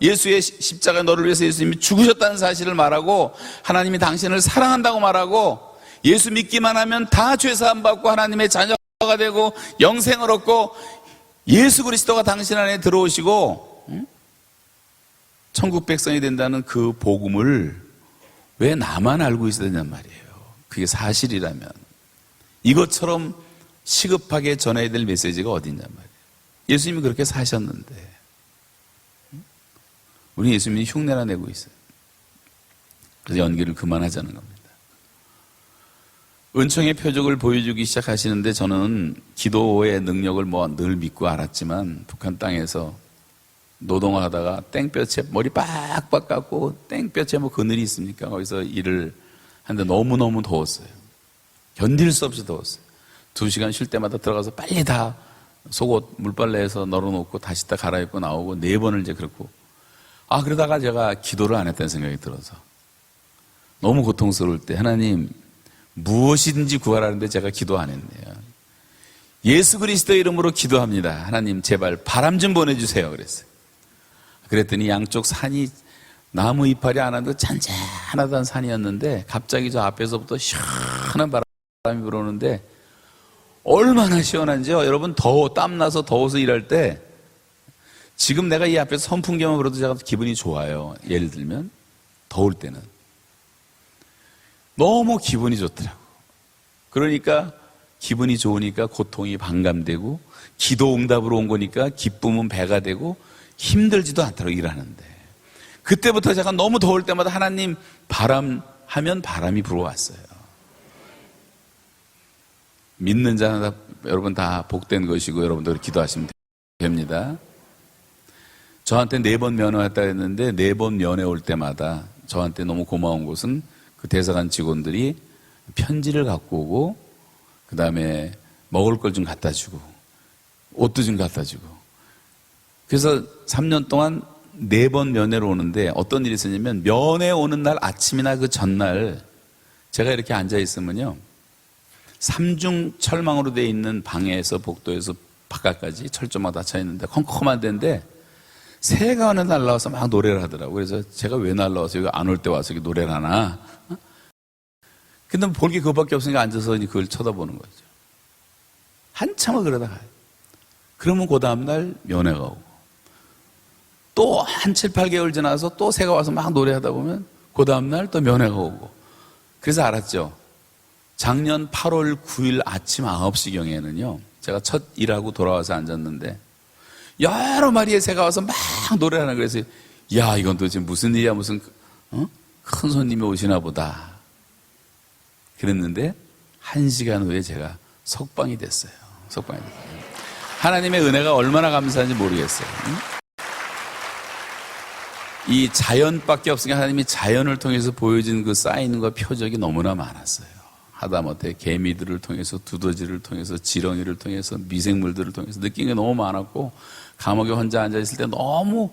예수의 십자가 너를 위해서 예수님이 죽으셨다는 사실을 말하고 하나님이 당신을 사랑한다고 말하고 예수 믿기만 하면 다 죄사함 받고 하나님의 자녀가 되고 영생을 얻고 예수 그리스도가 당신 안에 들어오시고 천국 백성이 된다는 그 복음을 왜 나만 알고 있어야 되냔 말이에요. 그게 사실이라면 이것처럼 시급하게 전해야 될 메시지가 어딨냔 말이에요. 예수님이 그렇게 사셨는데 우리 예수님이 흉내나 내고 있어요. 그래서 연기를 그만하자는 겁니다. 은총의 표적을 보여주기 시작하시는데 저는 기도의 능력을 늘 믿고 알았지만 북한 땅에서 노동하다가 땡볕에 머리 빡빡 깎고 땡볕에 그늘이 있습니까? 거기서 일을 하는데 너무너무 더웠어요. 견딜 수 없이 더웠어요. 2시간 쉴 때마다 들어가서 빨리 다 속옷 물빨래해서 널어놓고 다시 다 갈아입고 나오고 4번을 이제 그렇고 그러다가 제가 기도를 안 했다는 생각이 들어서 너무 고통스러울 때 하나님 무엇이든지 구하라는데 제가 기도 안 했네요. 예수 그리스도 이름으로 기도합니다. 하나님 제발 바람 좀 보내주세요. 그랬더니 양쪽 산이 나무 이파리 하나도 잔잔하던 산이었는데 갑자기 저 앞에서부터 시원한 바람이 불어오는데 얼마나 시원한지요. 여러분 땀나서 더워서 일할 때 지금 내가 이 앞에서 선풍기만 불어도 제가 기분이 좋아요. 예를 들면 더울 때는 너무 기분이 좋더라고. 그러니까 기분이 좋으니까 고통이 반감되고 기도 응답으로 온 거니까 기쁨은 배가 되고 힘들지도 않더라고 일하는데 그때부터 제가 너무 더울 때마다 하나님 바람 하면 바람이 불어왔어요. 믿는 자는 여러분 다 복된 것이고 여러분들 기도하시면 됩니다. 저한테 4번 면회했다 했는데 4번 면회 올 때마다 저한테 너무 고마운 것은 그 대사관 직원들이 편지를 갖고 오고 그 다음에 먹을 걸 좀 갖다 주고 옷도 좀 갖다 주고 그래서 3년 동안 4번 면회로 오는데 어떤 일이 있었냐면 면회 오는 날 아침이나 그 전날 제가 이렇게 앉아 있으면요 3중 철망으로 되어 있는 방에서 복도에서 바깥까지 철조망 닫혀 있는데 컴컴한 데인데 새가 어느 날라와서 막 노래를 하더라고요. 그래서 제가 왜 날라와서 여기 안 올 때 와서 이렇게 노래를 하나? 근데 볼 게 그거밖에 없으니까 앉아서 그걸 쳐다보는 거죠. 한참을 그러다가 그러면 그 다음날 면회가 오고, 또 한 7, 8개월 지나서 또 새가 와서 막 노래하다 보면 그 다음날 또 면회가 오고. 그래서 알았죠. 작년 8월 9일 아침 9시경에는요, 제가 첫 일하고 돌아와서 앉았는데 여러 마리의 새가 와서 막 노래하는 거예요. 그래서 야, 이건 도대체 무슨 일이야, 무슨 큰 손님이 오시나 보다 그랬는데 1시간 후에 제가 석방이 됐어요. 석방이 됐어요. 하나님의 은혜가 얼마나 감사한지 모르겠어요. 이 자연밖에 없으니까 하나님이 자연을 통해서 보여준 그 사인과 표적이 너무나 많았어요. 하다못해 개미들을 통해서, 두더지를 통해서, 지렁이를 통해서, 미생물들을 통해서 느낀 게 너무 많았고, 감옥에 혼자 앉아있을 때 너무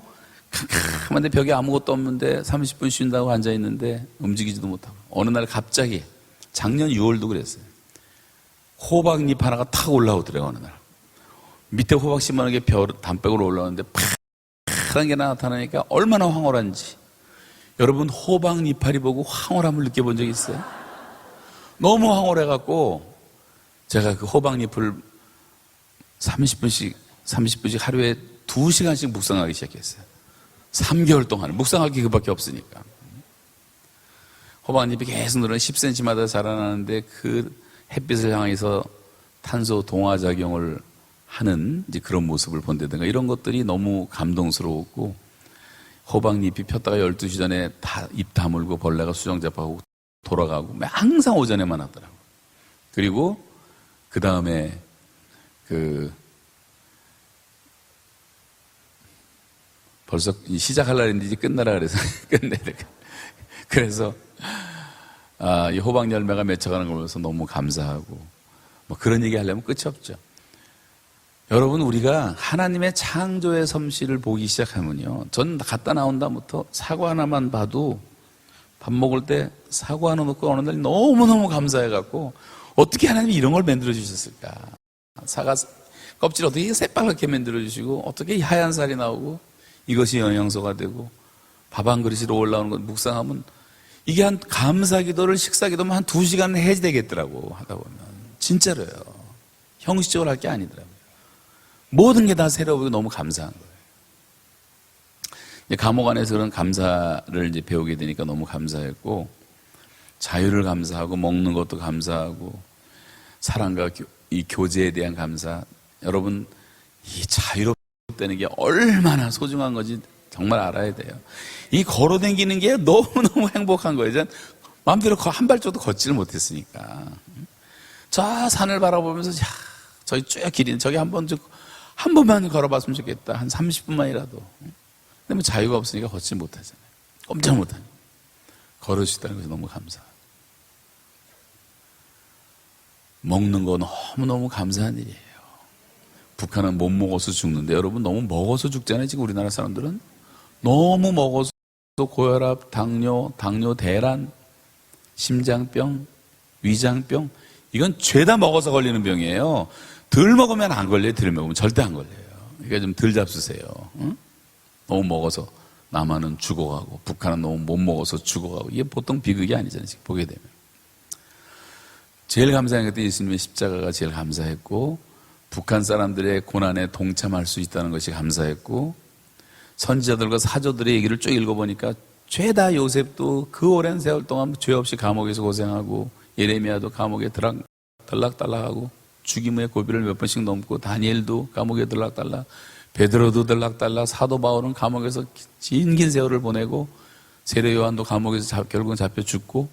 캄캄한데 벽에 아무것도 없는데 30분 쉰다고 앉아있는데 움직이지도 못하고, 어느 날 갑자기 작년 6월도 그랬어요. 호박잎 하나가 탁 올라오더래요. 어느 날 밑에 호박 심어놓은 게 담백으로 올라오는데 파란 게 나타나니까 얼마나 황홀한지. 여러분, 호박 이파리 보고 황홀함을 느껴본 적 있어요? 너무 황홀해갖고 제가 그 호박잎을 30분씩 하루에 2시간씩 묵상하기 시작했어요. 3개월 동안 묵상할 게 그밖에 없으니까. 호박잎이 계속 늘어 10cm마다 자라나는데 그 햇빛을 향해서 탄소 동화작용을 하는 이제 그런 모습을 본다든가, 이런 것들이 너무 감동스러웠고, 호박잎이 폈다가 12시 전에 다 입 다물고 벌레가 수정잡하고 돌아가고, 항상 오전에만 하더라고요. 그리고 그 다음에 벌써 시작하려고 했는데 이제 끝나라 그래서 끝내야 돼. 그래서 이 호박 열매가 맺혀가는 걸 보면서 너무 감사하고, 뭐 그런 얘기 하려면 끝이 없죠. 여러분, 우리가 하나님의 창조의 솜씨를 보기 시작하면요, 전 갖다 나온 다음부터 사과 하나만 봐도 밥 먹을 때 사과 하나 넣고 어느 날 너무너무 감사해갖고, 어떻게 하나님이 이런 걸 만들어 주셨을까. 사과 껍질 어떻게 새빨갛게 만들어 주시고, 어떻게 하얀 살이 나오고, 이것이 영양소가 되고, 밥 한 그릇으로 올라오는 걸 묵상하면 이게 한 감사기도를 식사기도면 한 2시간 해야 되겠더라고. 하다 보면 진짜로요. 형식적으로 할 게 아니더라고요. 모든 게 다 새로우고 너무 감사한 거예요. 이제 감옥 안에서 그런 감사를 이제 배우게 되니까 너무 감사했고, 자유를 감사하고, 먹는 것도 감사하고, 사랑과 이 교제에 대한 감사. 여러분, 이 자유롭다는 게 얼마나 소중한 건지 정말 알아야 돼요. 이 걸어다니는 게 너무너무 행복한 거예요. 전 마음대로 한 발짝도 걷지를 못했으니까. 저 산을 바라보면서, 야, 저기 쭉 길이, 저기 한 번만 걸어봤으면 좋겠다. 한 30분만이라도. 근데 뭐 자유가 없으니까 걷지 못하잖아요. 꼼짝 못하니까. 걸을 수 있다는 것이 너무 감사해요. 먹는 거 너무너무 감사한 일이에요. 북한은 못 먹어서 죽는데, 여러분, 너무 먹어서 죽잖아요. 지금 우리나라 사람들은 너무 먹어서 고혈압, 당뇨 대란, 심장병, 위장병, 이건 죄다 먹어서 걸리는 병이에요. 덜 먹으면 안 걸려요. 덜 먹으면 절대 안 걸려요. 그러니까 좀 덜 잡수세요. 응? 너무 먹어서 남한은 죽어가고, 북한은 너무 못 먹어서 죽어가고, 이게 보통 비극이 아니잖아요. 지금 보게 되면. 제일 감사한 것도 예수님의 십자가가 제일 감사했고, 북한 사람들의 고난에 동참할 수 있다는 것이 감사했고, 선지자들과 사조들의 얘기를 쭉 읽어보니까 죄다 요셉도 그 오랜 세월 동안 죄 없이 감옥에서 고생하고, 예레미야도 감옥에 들락달락하고, 죽임의 고비를 몇 번씩 넘고, 다니엘도 감옥에 들락달락, 베드로도 들락달락, 사도 바울은 감옥에서 긴 세월을 보내고, 세례 요한도 감옥에서 결국은 잡혀 죽고,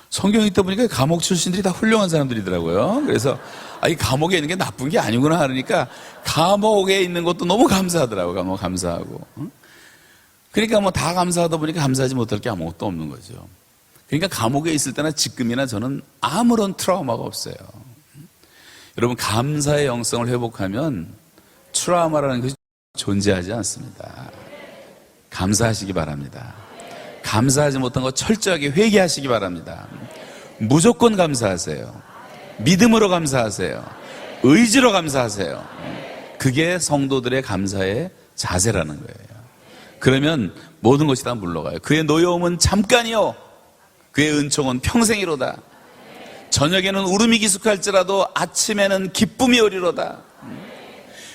성경 읽다 보니까 감옥 출신들이 다 훌륭한 사람들이더라고요. 그래서 이 감옥에 있는 게 나쁜 게 아니구나 하니까 감옥에 있는 것도 너무 감사하더라고요. 너무 감사하고. 그러니까 뭐 다 감사하다 보니까 감사하지 못할 게 아무것도 없는 거죠. 그러니까 감옥에 있을 때나 지금이나 저는 아무런 트라우마가 없어요. 여러분, 감사의 영성을 회복하면 트라우마라는 것이 존재하지 않습니다. 감사하시기 바랍니다. 감사하지 못한 거 철저하게 회개하시기 바랍니다. 무조건 감사하세요. 믿음으로 감사하세요. 의지로 감사하세요. 그게 성도들의 감사의 자세라는 거예요. 그러면 모든 것이 다 물러가요. 그의 노여움은 잠깐이요, 그의 은총은 평생이로다. 저녁에는 울음이 기숙할지라도 아침에는 기쁨이 오리로다.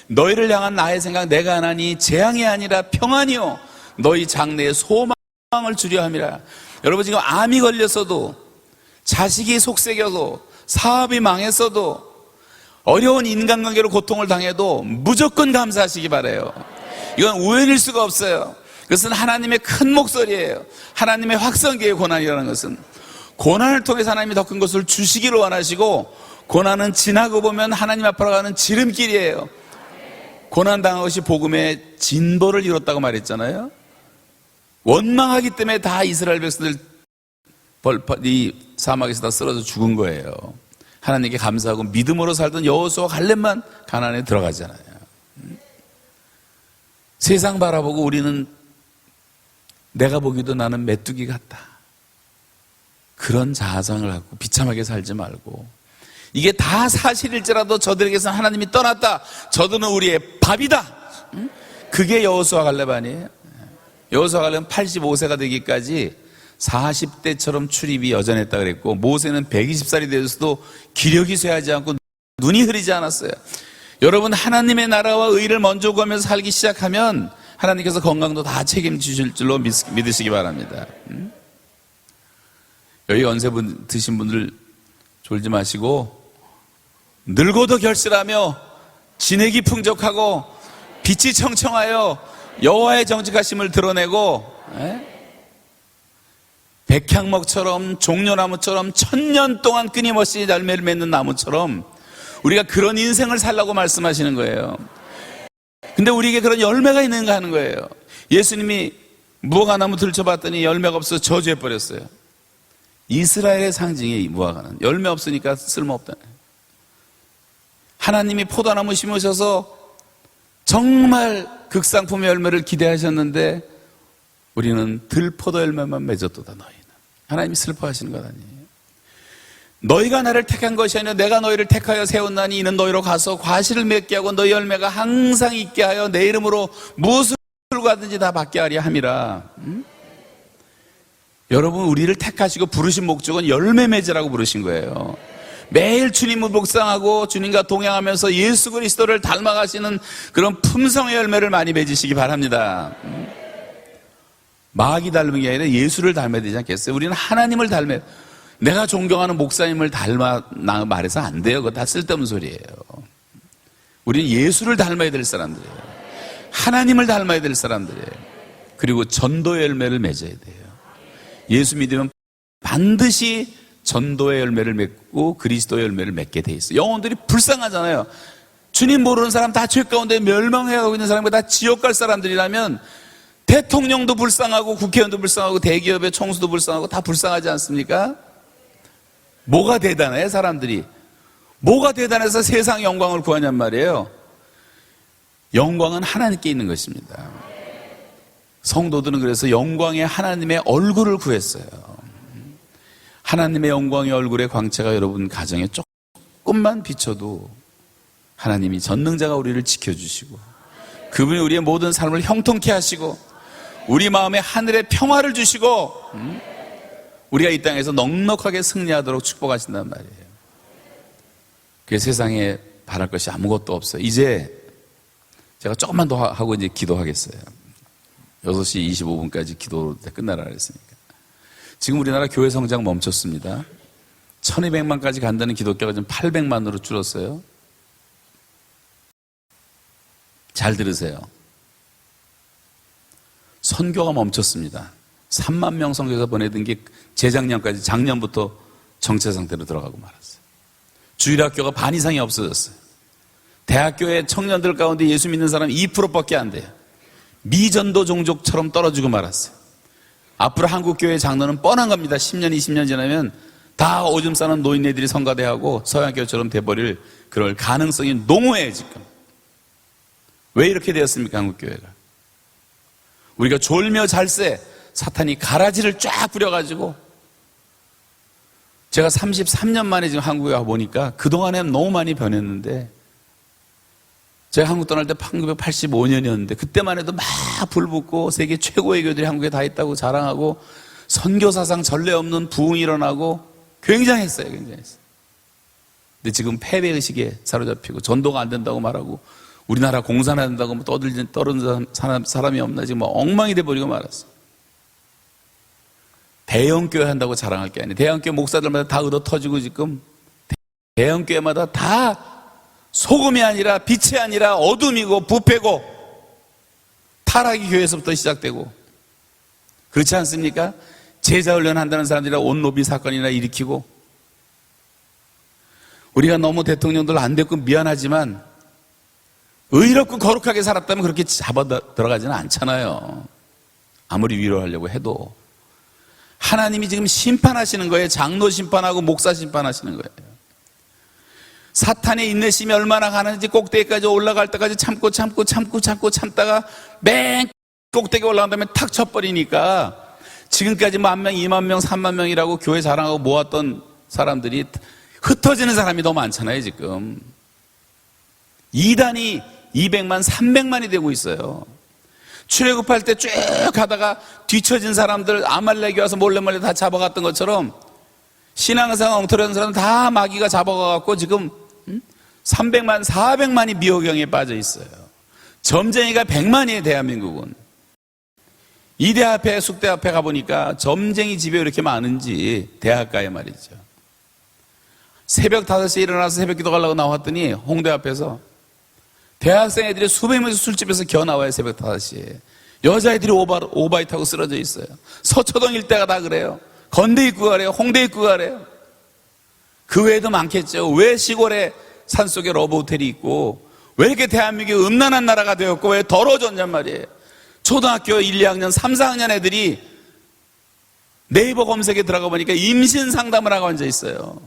너희를 향한 나의 생각 내가 하나니 재앙이 아니라 평안이요 너희 장래에 소망을 주려 함이라. 여러분 지금 암이 걸렸어도, 자식이 속썩여도, 사업이 망했어도, 어려운 인간관계로 고통을 당해도 무조건 감사하시기 바라요. 이건 우연일 수가 없어요. 그것은 하나님의 큰 목소리예요. 하나님의 확성기의 고난이라는 것은 고난을 통해서 하나님이 더 큰 것을 주시기를 원하시고, 고난은 지나고 보면 하나님 앞으로 가는 지름길이에요. 고난당한 것이 복음의 진보를 이뤘다고 말했잖아요. 원망하기 때문에 다 이스라엘 백성들 이 사막에서 다 쓰러져 죽은 거예요. 하나님께 감사하고 믿음으로 살던 여호수아와 갈렙만 가나안에 들어가잖아요. 세상 바라보고 우리는 내가 보기도 나는 메뚜기 같다, 그런 자아상을 갖고 비참하게 살지 말고, 이게 다 사실일지라도 저들에게서 하나님이 떠났다, 저들은 우리의 밥이다, 그게 여호수아 갈렙 아니에요? 여호수아 갈렙은 85세가 되기까지 40대처럼 출입이 여전했다 그랬고, 모세는 120살이 되어서도 기력이 쇠하지 않고 눈이 흐리지 않았어요. 여러분, 하나님의 나라와 의를 먼저 구하면서 살기 시작하면 하나님께서 건강도 다 책임지실 줄로 믿으시기 바랍니다. 여기 연세 드신 분들 졸지 마시고, 늙어도 결실하며 진액이 풍족하고 빛이 청청하여 여호와의 정직하심을 드러내고, 백향목처럼 종려나무처럼 1000년 동안 끊임없이 열매를 맺는 나무처럼 우리가 그런 인생을 살라고 말씀하시는 거예요. 근데 우리에게 그런 열매가 있는가 하는 거예요. 예수님이 무화과나무 들춰봤더니 열매가 없어서 저주해버렸어요. 이스라엘의 상징이 무화과는 열매 없으니까 쓸모없다. 하나님이 포도나무 심으셔서 정말 극상품의 열매를 기대하셨는데 우리는 들포도 열매만 맺었도다. 너희는 하나님이 슬퍼하시는 것 아니에요. 너희가 나를 택한 것이 아니라 내가 너희를 택하여 세웠나니 이는 너희로 가서 과실을 맺게 하고 너희 열매가 항상 있게 하여 내 이름으로 무엇을 구하든지 다 받게 하려 함이라. 여러분, 우리를 택하시고 부르신 목적은 열매 맺으라고 부르신 거예요. 매일 주님을 묵상하고 주님과 동행하면서 예수 그리스도를 닮아가시는 그런 품성의 열매를 많이 맺으시기 바랍니다. 마귀 닮은 게 아니라 예수를 닮아야 되지 않겠어요? 우리는 하나님을 닮아야, 내가 존경하는 목사님을 닮아 말해서 안 돼요. 그거 다 쓸데없는 소리예요. 우리는 예수를 닮아야 될 사람들이에요. 하나님을 닮아야 될 사람들이에요. 그리고 전도의 열매를 맺어야 돼요. 예수 믿으면 반드시 전도의 열매를 맺고 그리스도의 열매를 맺게 돼 있어요. 영혼들이 불쌍하잖아요. 주님 모르는 사람 다 죄 가운데 멸망해가고 있는 사람과 다 지옥 갈 사람들이라면 대통령도 불쌍하고 국회의원도 불쌍하고 대기업의 총수도 불쌍하고 다 불쌍하지 않습니까? 뭐가 대단해 사람들이? 뭐가 대단해서 세상 영광을 구하냔 말이에요. 영광은 하나님께 있는 것입니다. 성도들은 그래서 영광의 하나님의 얼굴을 구했어요. 하나님의 영광의 얼굴의 광채가 여러분 가정에 조금만 비춰도 하나님이 전능자가 우리를 지켜주시고 그분이 우리의 모든 삶을 형통케 하시고 우리 마음에 하늘의 평화를 주시고 우리가 이 땅에서 넉넉하게 승리하도록 축복하신단 말이에요. 그 세상에 바랄 것이 아무것도 없어요. 이제 제가 조금만 더 하고 이제 기도하겠어요. 6시 25분까지 기도 끝나라 그랬으니까. 지금 우리나라 교회 성장 멈췄습니다. 1200만까지 간다는 기독교가 지금 800만으로 줄었어요. 잘 들으세요. 선교가 멈췄습니다. 3만 명 선교사 보내던 게 재작년까지, 작년부터 정체 상태로 들어가고 말았어요. 주일학교가 반 이상이 없어졌어요. 대학교의 청년들 가운데 예수 믿는 사람 2%밖에 안 돼요. 미전도 종족처럼 떨어지고 말았어요. 앞으로 한국교회 장로는 뻔한 겁니다. 10년, 20년 지나면 다 오줌 싸는 노인네들이 성가대하고 서양교회처럼 돼버릴 그럴 가능성이 농후해요, 지금. 왜 이렇게 되었습니까, 한국교회가? 우리가 졸며 잘세, 사탄이 가라지를 쫙 뿌려가지고, 제가 33년 만에 지금 한국에 와보니까 그동안에는 너무 많이 변했는데, 제가 한국 떠날 때 1985년이었는데 그때만 해도 막 불붙고 세계 최고의 교회들이 한국에 다 있다고 자랑하고 선교사상 전례 없는 부흥이 일어나고 굉장했어요. 굉장했어요. 근데 지금 패배의식에 사로잡히고 전도가 안 된다고 말하고 우리나라 공산한다고 뭐 떠드는 사람이 없나 지금 뭐 엉망이 돼버리고 말았어. 대형교회 한다고 자랑할 게 아니에요. 대형교회 목사들마다 다 얻어 터지고 지금 대형교회마다 다 소금이 아니라 빛이 아니라 어둠이고 부패고 타락이 교회에서부터 시작되고 그렇지 않습니까? 제자훈련 한다는 사람들이 온로비 사건이나 일으키고 우리가 너무 대통령들 안 됐고 미안하지만 의롭고 거룩하게 살았다면 그렇게 잡아 들어가지는 않잖아요. 아무리 위로하려고 해도 하나님이 지금 심판하시는 거예요. 장로 심판하고 목사 심판하시는 거예요. 사탄의 인내심이 얼마나 가는지 꼭대기까지 올라갈 때까지 참다가 맨 꼭대기 올라간 다음에 탁 쳐버리니까 지금까지 10,000명, 20,000명, 30,000명이라고 교회 자랑하고 모았던 사람들이 흩어지는 사람이 너무 많잖아요. 지금 이단이 200만, 300만이 되고 있어요. 출애굽할 때 쭉 가다가 뒤처진 사람들 아말렉이 와서 몰래 다 잡아갔던 것처럼 신앙생활 엉터리한 사람 다 마귀가 잡아가갖고 지금 300만, 400만이 미호경에 빠져 있어요. 점쟁이가 100만이에요. 대한민국은. 이대 앞에 숙대 앞에 가보니까 점쟁이 집에 왜 이렇게 많은지 대학가에 말이죠. 새벽 5시에 일어나서 새벽 기도 가려고 나왔더니 홍대 앞에서 대학생 애들이 수백 명에서 술집에서 겨 나와요. 새벽 5시에. 여자애들이 오바이 타고 쓰러져 있어요. 서초동 일대가 다 그래요. 건대 입구 가래요. 홍대 입구 가래요. 그 외에도 많겠죠. 왜 시골에 산속에 러브호텔이 있고 왜 이렇게 대한민국이 음란한 나라가 되었고 왜 더러워졌냔 말이에요. 초등학교 1, 2학년, 3, 4학년 애들이 네이버 검색에 들어가 보니까 임신 상담을 하고 앉아 있어요.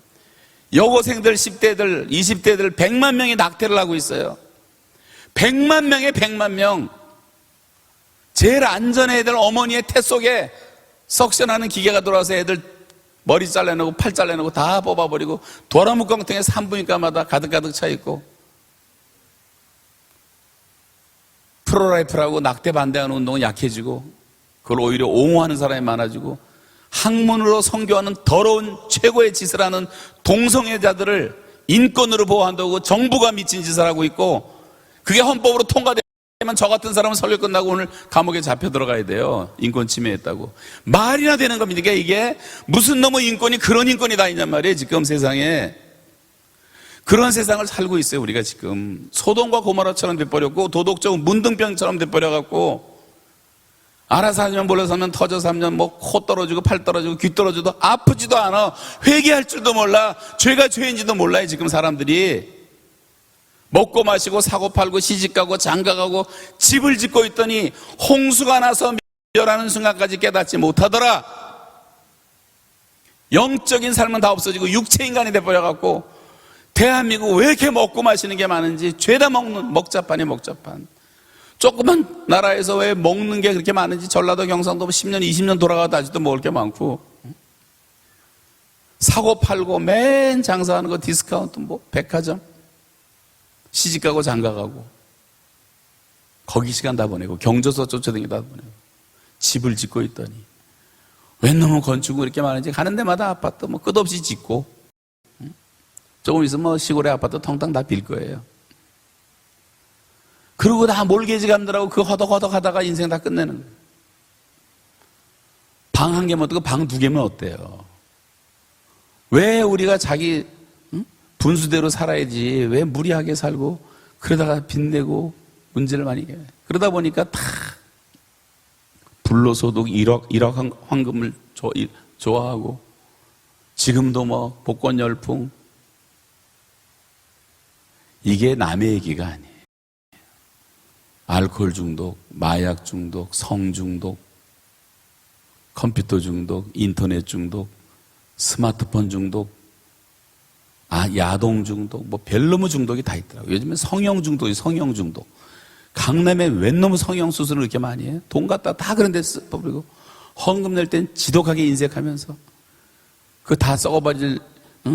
여고생들 10대들, 20대들 100만 명이 낙태를 하고 있어요. 100만 명에 100만 명. 제일 안전한 애들 어머니의 태 속에 석션하는 기계가 들어와서 애들 머리 잘라내고 팔 잘라내고 다 뽑아버리고 도라묵광통에 산부인과마다 가득가득 차 있고 프로라이프라고 낙태 반대하는 운동은 약해지고 그걸 오히려 옹호하는 사람이 많아지고 학문으로 선교하는 더러운 최고의 짓을 하는 동성애자들을 인권으로 보호한다고 정부가 미친 짓을 하고 있고 그게 헌법으로 통과되면 저 같은 사람은 설교 끝나고 오늘 감옥에 잡혀 들어가야 돼요. 인권 침해했다고. 말이나 되는 겁니까 이게? 무슨 놈의 인권이 그런 인권이 다 있냔 말이에요. 지금 세상에. 그런 세상을 살고 있어요. 우리가 지금 소돔과 고모라처럼 돼버렸고 도덕적 문둥병처럼 돼버려갖고 알아서 하면 몰라서 하면 터져서 하면 뭐 코 떨어지고 팔 떨어지고 귀 떨어져도 아프지도 않아. 회개할 줄도 몰라. 죄가 죄인지도 몰라요. 지금 사람들이. 먹고 마시고 사고 팔고 시집가고 장가가고 집을 짓고 있더니 홍수가 나서 멸하는 순간까지 깨닫지 못하더라. 영적인 삶은 다 없어지고 육체인간이 돼버려갖고 대한민국 왜 이렇게 먹고 마시는 게 많은지 죄다 먹는 먹자판이 먹자판. 조그만 나라에서 왜 먹는 게 그렇게 많은지 전라도 경상도 10년 20년 돌아가도 아직도 먹을 게 많고 사고 팔고 맨 장사하는 거 디스카운트 뭐 백화점 시집가고 장가가고 거기 시간 다 보내고 경조서 쫓아다니다 보내고 집을 짓고 있더니 웬 놈은 건축을 이렇게 많은지 가는 데마다 아파트 뭐 끝없이 짓고 조금 있으면 뭐 시골의 아파트 텅텅 다 빌 거예요. 그리고 다 몰개지 감들하고 그 허덕허덕 하다가 인생 다 끝내는 거예요. 방 한 개면 어떻고 방 2개면 어때요? 왜 우리가 자기 분수대로 살아야지 왜 무리하게 살고 그러다가 빚내고 문제를 많이 해요. 그러다 보니까 다 불로소득 1억 황금을 좋아하고 지금도 뭐 복권 열풍 이게 남의 얘기가 아니에요. 알코올 중독, 마약 중독, 성 중독, 컴퓨터 중독, 인터넷 중독, 스마트폰 중독, 야동 중독, 뭐 별놈의 중독이 다 있더라고요. 요즘엔 성형 중독이 성형 중독. 강남에 웬 놈의 성형 수술을 이렇게 많이 해요? 돈 갖다 다 그런 데 써버리고 헌금 낼 땐 지독하게 인색하면서 그 다 썩어버릴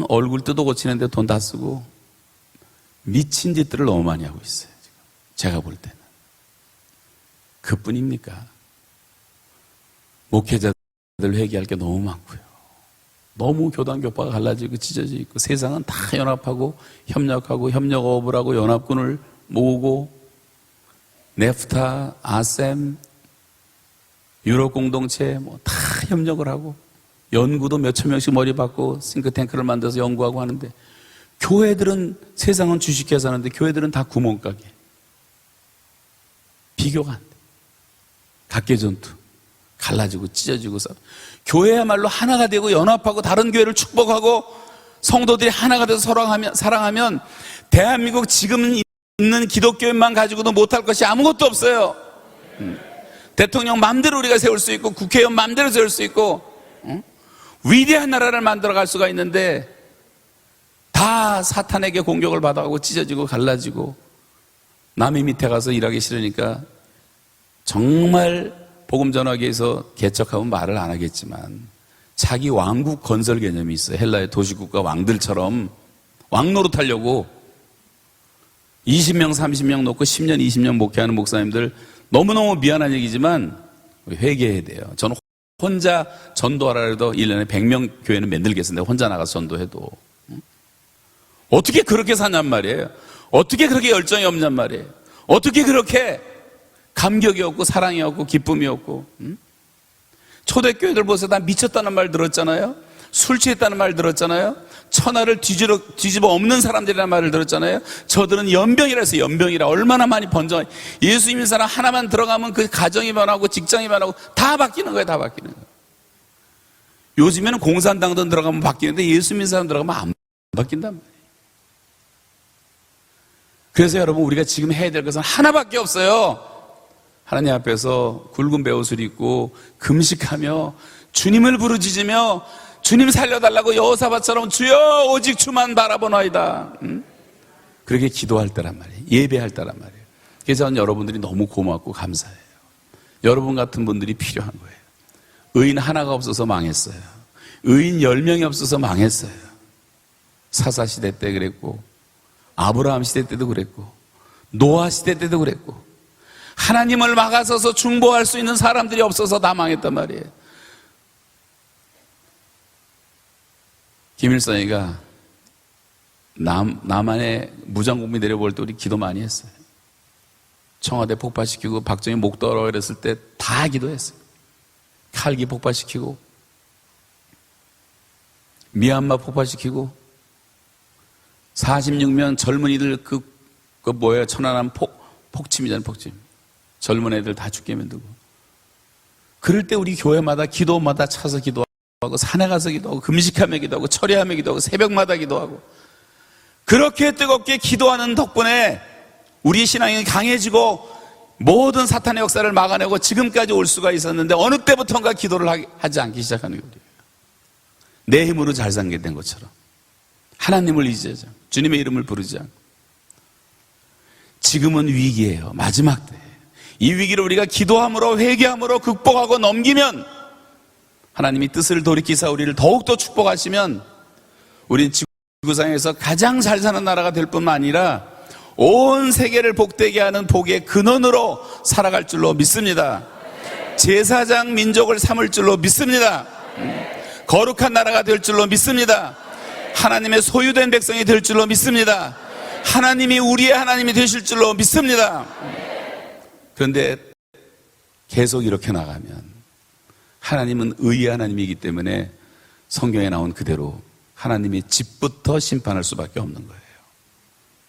얼굴 뜯어 고치는데 돈 다 쓰고 미친 짓들을 너무 많이 하고 있어요. 지금 제가 볼 때는. 그뿐입니까? 목회자들 회개할 게 너무 많고요. 너무 교단 교파가 갈라지고 찢어져 있고 세상은 다 연합하고 협력하고 협력업을 하고 연합군을 모으고 네프타, 아셈, 유럽 공동체 뭐 다 협력을 하고 연구도 몇천 명씩 머리 받고 싱크탱크를 만들어서 연구하고 하는데 교회들은 세상은 주식회사 하는데 교회들은 다 구멍가게. 비교가 안 돼. 각계전투. 갈라지고 찢어지고 교회야말로 하나가 되고 연합하고 다른 교회를 축복하고 성도들이 하나가 돼서 사랑하면 대한민국 지금 있는 기독교인만 가지고도 못할 것이 아무것도 없어요. 대통령 마음대로 우리가 세울 수 있고 국회의원 마음대로 세울 수 있고 위대한 나라를 만들어갈 수가 있는데 다 사탄에게 공격을 받아가고 찢어지고 갈라지고 남의 밑에 가서 일하기 싫으니까 정말 복음 전하기 위해서 개척하면 말을 안 하겠지만 자기 왕국 건설 개념이 있어요. 헬라의 도시국가 왕들처럼 왕 노릇하려고 20명 30명 놓고 10년 20년 목회하는 목사님들 너무너무 미안한 얘기지만 회개해야 돼요. 저는 혼자 전도하라 해도 1년에 100명 교회는 만들겠습니다. 혼자 나가서 전도해도. 어떻게 그렇게 사냔 말이에요. 어떻게 그렇게 열정이 없냔 말이에요. 어떻게 그렇게 감격이 없고 사랑이 없고 기쁨이 없고. 초대교회들 보세요. 다 미쳤다는 말 들었잖아요. 술 취했다는 말 들었잖아요. 천하를 뒤집어 엎는 사람들이라는 말을 들었잖아요. 저들은 연병이라 해서 연병이라 얼마나 많이 번져. 예수 믿는 사람 하나만 들어가면 그 가정이 변하고 직장이 변하고 다 바뀌는 거예요. 다 바뀌는 거예요. 요즘에는 공산당도 들어가면 바뀌는데 예수 믿는 사람 들어가면 안 바뀐단 말이에요. 그래서 여러분 우리가 지금 해야 될 것은 하나밖에 없어요. 하나님 앞에서 굵은 베옷을 입고 금식하며 주님을 부르짖으며 주님 살려달라고 여호사밧처럼 주여 오직 주만 바라보나이다. 그렇게 기도할 때란 말이에요. 예배할 때란 말이에요. 그래서 저는 여러분들이 너무 고맙고 감사해요. 여러분 같은 분들이 필요한 거예요. 의인 하나가 없어서 망했어요. 의인 10명이 없어서 망했어요. 사사 시대 때 그랬고 아브라함 시대 때도 그랬고 노아 시대 때도 그랬고 하나님을 막아서서 중보할 수 있는 사람들이 없어서 다 망했단 말이에요. 김일성이가 남한에 무장공비 내려볼 때 우리 기도 많이 했어요. 청와대 폭파시키고 박정희 목 떨어 이랬을 때 다 기도했어요. 칼기 폭파시키고 미얀마 폭파시키고 46명 젊은이들 그 뭐예요? 천안함 폭침이잖아요. 폭침. 젊은 애들 다 죽게 만들고. 그럴 때 우리 교회마다 기도마다 차서 기도하고 산에 가서 기도하고 금식하며 기도하고 철야하며 기도하고 새벽마다 기도하고 그렇게 뜨겁게 기도하는 덕분에 우리 신앙이 강해지고 모든 사탄의 역사를 막아내고 지금까지 올 수가 있었는데 어느 때부턴가 기도를 하지 않기 시작하는 거예요. 내 힘으로 잘 살게 된 것처럼 하나님을 잊으자 주님의 이름을 부르지 않고 지금은 위기예요. 마지막 때. 이 위기를 우리가 기도함으로 회개함으로 극복하고 넘기면 하나님이 뜻을 돌이키사 우리를 더욱더 축복하시면 우린 지구상에서 가장 잘 사는 나라가 될 뿐만 아니라 온 세계를 복되게 하는 복의 근원으로 살아갈 줄로 믿습니다. 제사장 민족을 삼을 줄로 믿습니다. 거룩한 나라가 될 줄로 믿습니다. 하나님의 소유된 백성이 될 줄로 믿습니다. 하나님이 우리의 하나님이 되실 줄로 믿습니다. 그런데 계속 이렇게 나가면 하나님은 의의 하나님이기 때문에 성경에 나온 그대로 하나님이 집부터 심판할 수밖에 없는 거예요.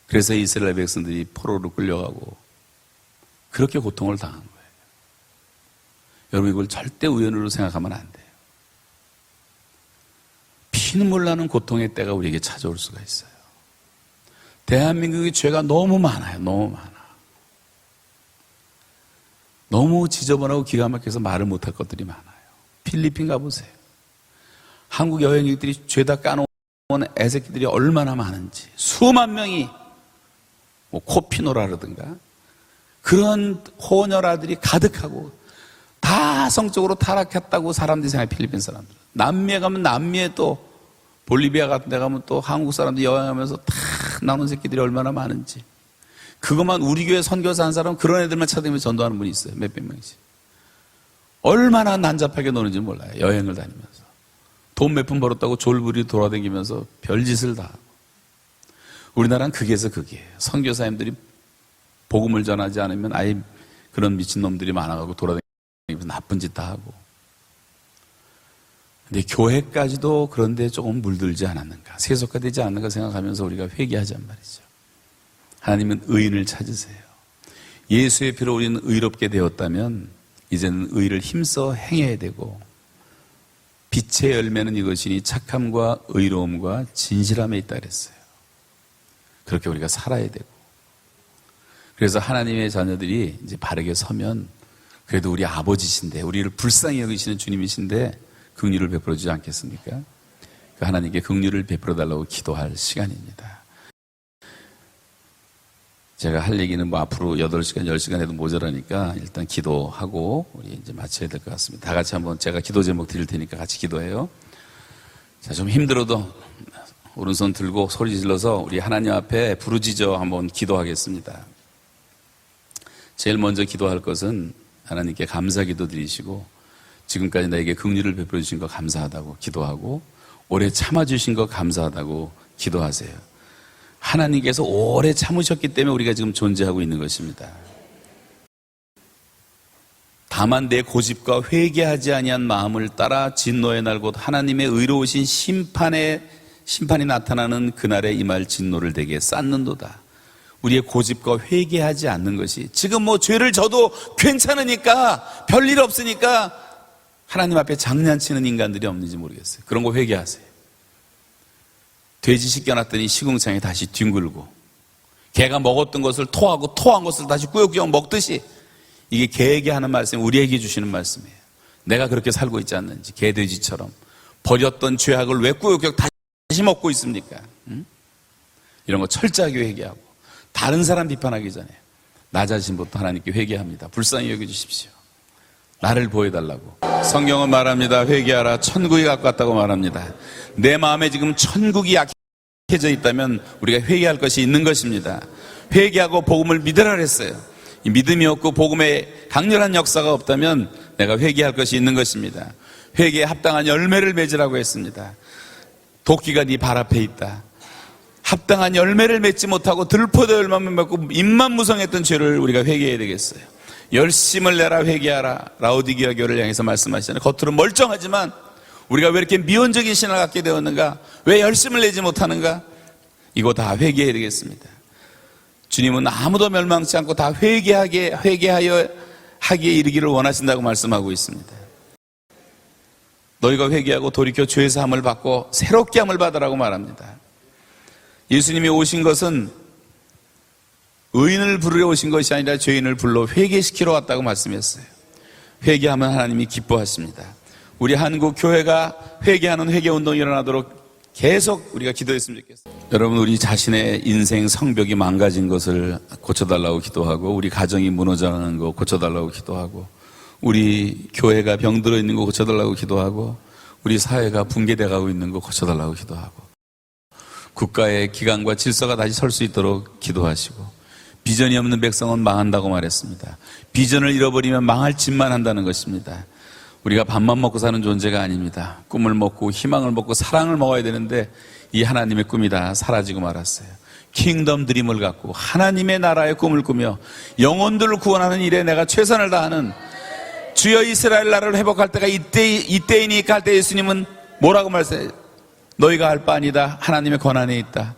그래서 이스라엘 백성들이 포로로 끌려가고 그렇게 고통을 당한 거예요. 여러분 이걸 절대 우연으로 생각하면 안 돼요. 피눈물 나는 고통의 때가 우리에게 찾아올 수가 있어요. 대한민국의 죄가 너무 많아요. 너무 많아. 너무 지저분하고 기가 막혀서 말을 못할 것들이 많아요. 필리핀 가보세요. 한국 여행객들이 죄다 까놓은 애새끼들이 얼마나 많은지 수만 명이 뭐 코피노라라든가 그런 호녀라들이 가득하고 다 성적으로 타락했다고 사람들이 생각해요. 필리핀 사람들. 남미에 가면 남미에 또 볼리비아 같은 데 가면 또 한국 사람들 여행하면서 다 나오는 새끼들이 얼마나 많은지 그것만 우리 교회 선교사 한 사람 그런 애들만 찾으면 전도하는 분이 있어요. 몇백 명씩. 얼마나 난잡하게 노는지 몰라요. 여행을 다니면서. 돈 몇 푼 벌었다고 졸부리 돌아다니면서 별짓을 다 하고. 우리나라는 극에서 극이에요. 선교사님들이 복음을 전하지 않으면 아예 그런 미친놈들이 많아가고 돌아다니면서 나쁜 짓 다 하고. 근데 교회까지도 그런데 조금 물들지 않았는가, 세속화되지 않는가 생각하면서 우리가 회개하잔 말이죠. 하나님은 의인을 찾으세요. 예수의 피로 우리는 의롭게 되었다면 이제는 의를 힘써 행해야 되고, 빛의 열매는 이것이니 착함과 의로움과 진실함에 있다 그랬어요. 그렇게 우리가 살아야 되고, 그래서 하나님의 자녀들이 이제 바르게 서면 그래도 우리 아버지신데, 우리를 불쌍히 여기시는 주님이신데 긍휼을 베풀어 주지 않겠습니까? 그 하나님께 긍휼을 베풀어 달라고 기도할 시간입니다. 제가 할 얘기는 뭐 앞으로 8시간, 10시간 해도 모자라니까 일단 기도하고 우리 이제 마쳐야 될 것 같습니다. 다 같이 한번 제가 기도 제목 드릴 테니까 같이 기도해요. 자, 좀 힘들어도 오른손 들고 소리 질러서 우리 하나님 앞에 부르짖어 한번 기도하겠습니다. 제일 먼저 기도할 것은 하나님께 감사 기도 드리시고, 지금까지 나에게 긍휼을 베풀어 주신 거 감사하다고 기도하고, 오래 참아주신 거 감사하다고 기도하세요. 하나님께서 오래 참으셨기 때문에 우리가 지금 존재하고 있는 것입니다. 다만 내 고집과 회개하지 아니한 마음을 따라 진노의 날 곧 하나님의 의로우신 심판이 나타나는 그날에 임할 진노를 내게 쌓는도다. 우리의 고집과 회개하지 않는 것이, 지금 뭐 죄를 져도 괜찮으니까, 별일 없으니까 하나님 앞에 장난치는 인간들이 없는지 모르겠어요. 그런 거 회개하세요. 돼지 씻겨놨더니 시궁창에 다시 뒹굴고, 개가 먹었던 것을 토하고 토한 것을 다시 꾸역꾸역 먹듯이, 이게 개에게 하는 말씀이 우리에게 주시는 말씀이에요. 내가 그렇게 살고 있지 않는지, 개돼지처럼 버렸던 죄악을 왜 꾸역꾸역 다시 먹고 있습니까? 이런 거 철저하게 회개하고, 다른 사람 비판하기 전에 나 자신부터 하나님께 회개합니다. 불쌍히 여겨주십시오. 나를 보여달라고. 성경은 말합니다. 회개하라, 천국이 가깝다고 말합니다. 내 마음에 지금 천국이 약해져 있다면 우리가 회개할 것이 있는 것입니다. 회개하고 복음을 믿으라 그랬어요. 이 믿음이 없고 복음에 강렬한 역사가 없다면 내가 회개할 것이 있는 것입니다. 회개에 합당한 열매를 맺으라고 했습니다. 도끼가 네 발 앞에 있다. 합당한 열매를 맺지 못하고 들포도 열매만 맺고 입만 무성했던 죄를 우리가 회개해야 되겠어요. 열심을 내라, 회개하라. 라오디게아 교회를 향해서 말씀하시잖아요. 겉으로 멀쩡하지만 우리가 왜 이렇게 미온적인 신앙을 갖게 되었는가? 왜 열심을 내지 못하는가? 이거 다 회개해야 되겠습니다. 주님은 아무도 멸망치 않고 다 회개하여 하기에 이르기를 원하신다고 말씀하고 있습니다. 너희가 회개하고 돌이켜 죄 사함을 받고 새롭게 함을 받으라고 말합니다. 예수님이 오신 것은 의인을 부르러 오신 것이 아니라 죄인을 불러 회개시키러 왔다고 말씀했어요. 회개하면 하나님이 기뻐하십니다. 우리 한국 교회가 회개하는 회개운동이 일어나도록 계속 우리가 기도했으면 좋겠어요. 여러분, 우리 자신의 인생 성벽이 망가진 것을 고쳐달라고 기도하고, 우리 가정이 무너져가는 거 고쳐달라고 기도하고, 우리 교회가 병들어 있는 거 고쳐달라고 기도하고, 우리 사회가 붕괴돼가고 있는 거 고쳐달라고 기도하고, 국가의 기강과 질서가 다시 설 수 있도록 기도하시고, 비전이 없는 백성은 망한다고 말했습니다. 비전을 잃어버리면 망할 짓만 한다는 것입니다. 우리가 밥만 먹고 사는 존재가 아닙니다. 꿈을 먹고 희망을 먹고 사랑을 먹어야 되는데 이 하나님의 꿈이 다 사라지고 말았어요. 킹덤 드림을 갖고 하나님의 나라의 꿈을 꾸며 영혼들을 구원하는 일에 내가 최선을 다하는, 주여 이스라엘 나라를 회복할 때가 이때이니까 할 때 예수님은 뭐라고 말씀해요? 너희가 할 바 아니다. 하나님의 권한에 있다.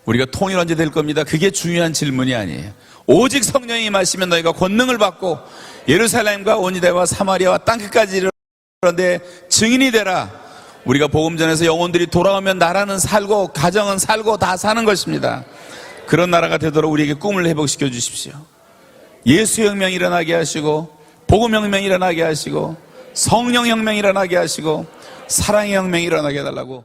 우리가 통일 언제 될 겁니다. 그게 중요한 질문이 아니에요. 오직 성령이 임하시면 너희가 권능을 받고 예루살렘과 온 유대와 사마리아와 땅끝까지 이르는데 증인이 되라. 우리가 복음 전해서 영혼들이 돌아오면 나라는 살고 가정은 살고 다 사는 것입니다. 그런 나라가 되도록 우리에게 꿈을 회복시켜 주십시오. 예수 혁명이 일어나게 하시고, 복음 혁명이 일어나게 하시고, 성령 혁명이 일어나게 하시고, 사랑의 혁명이 일어나게 해달라고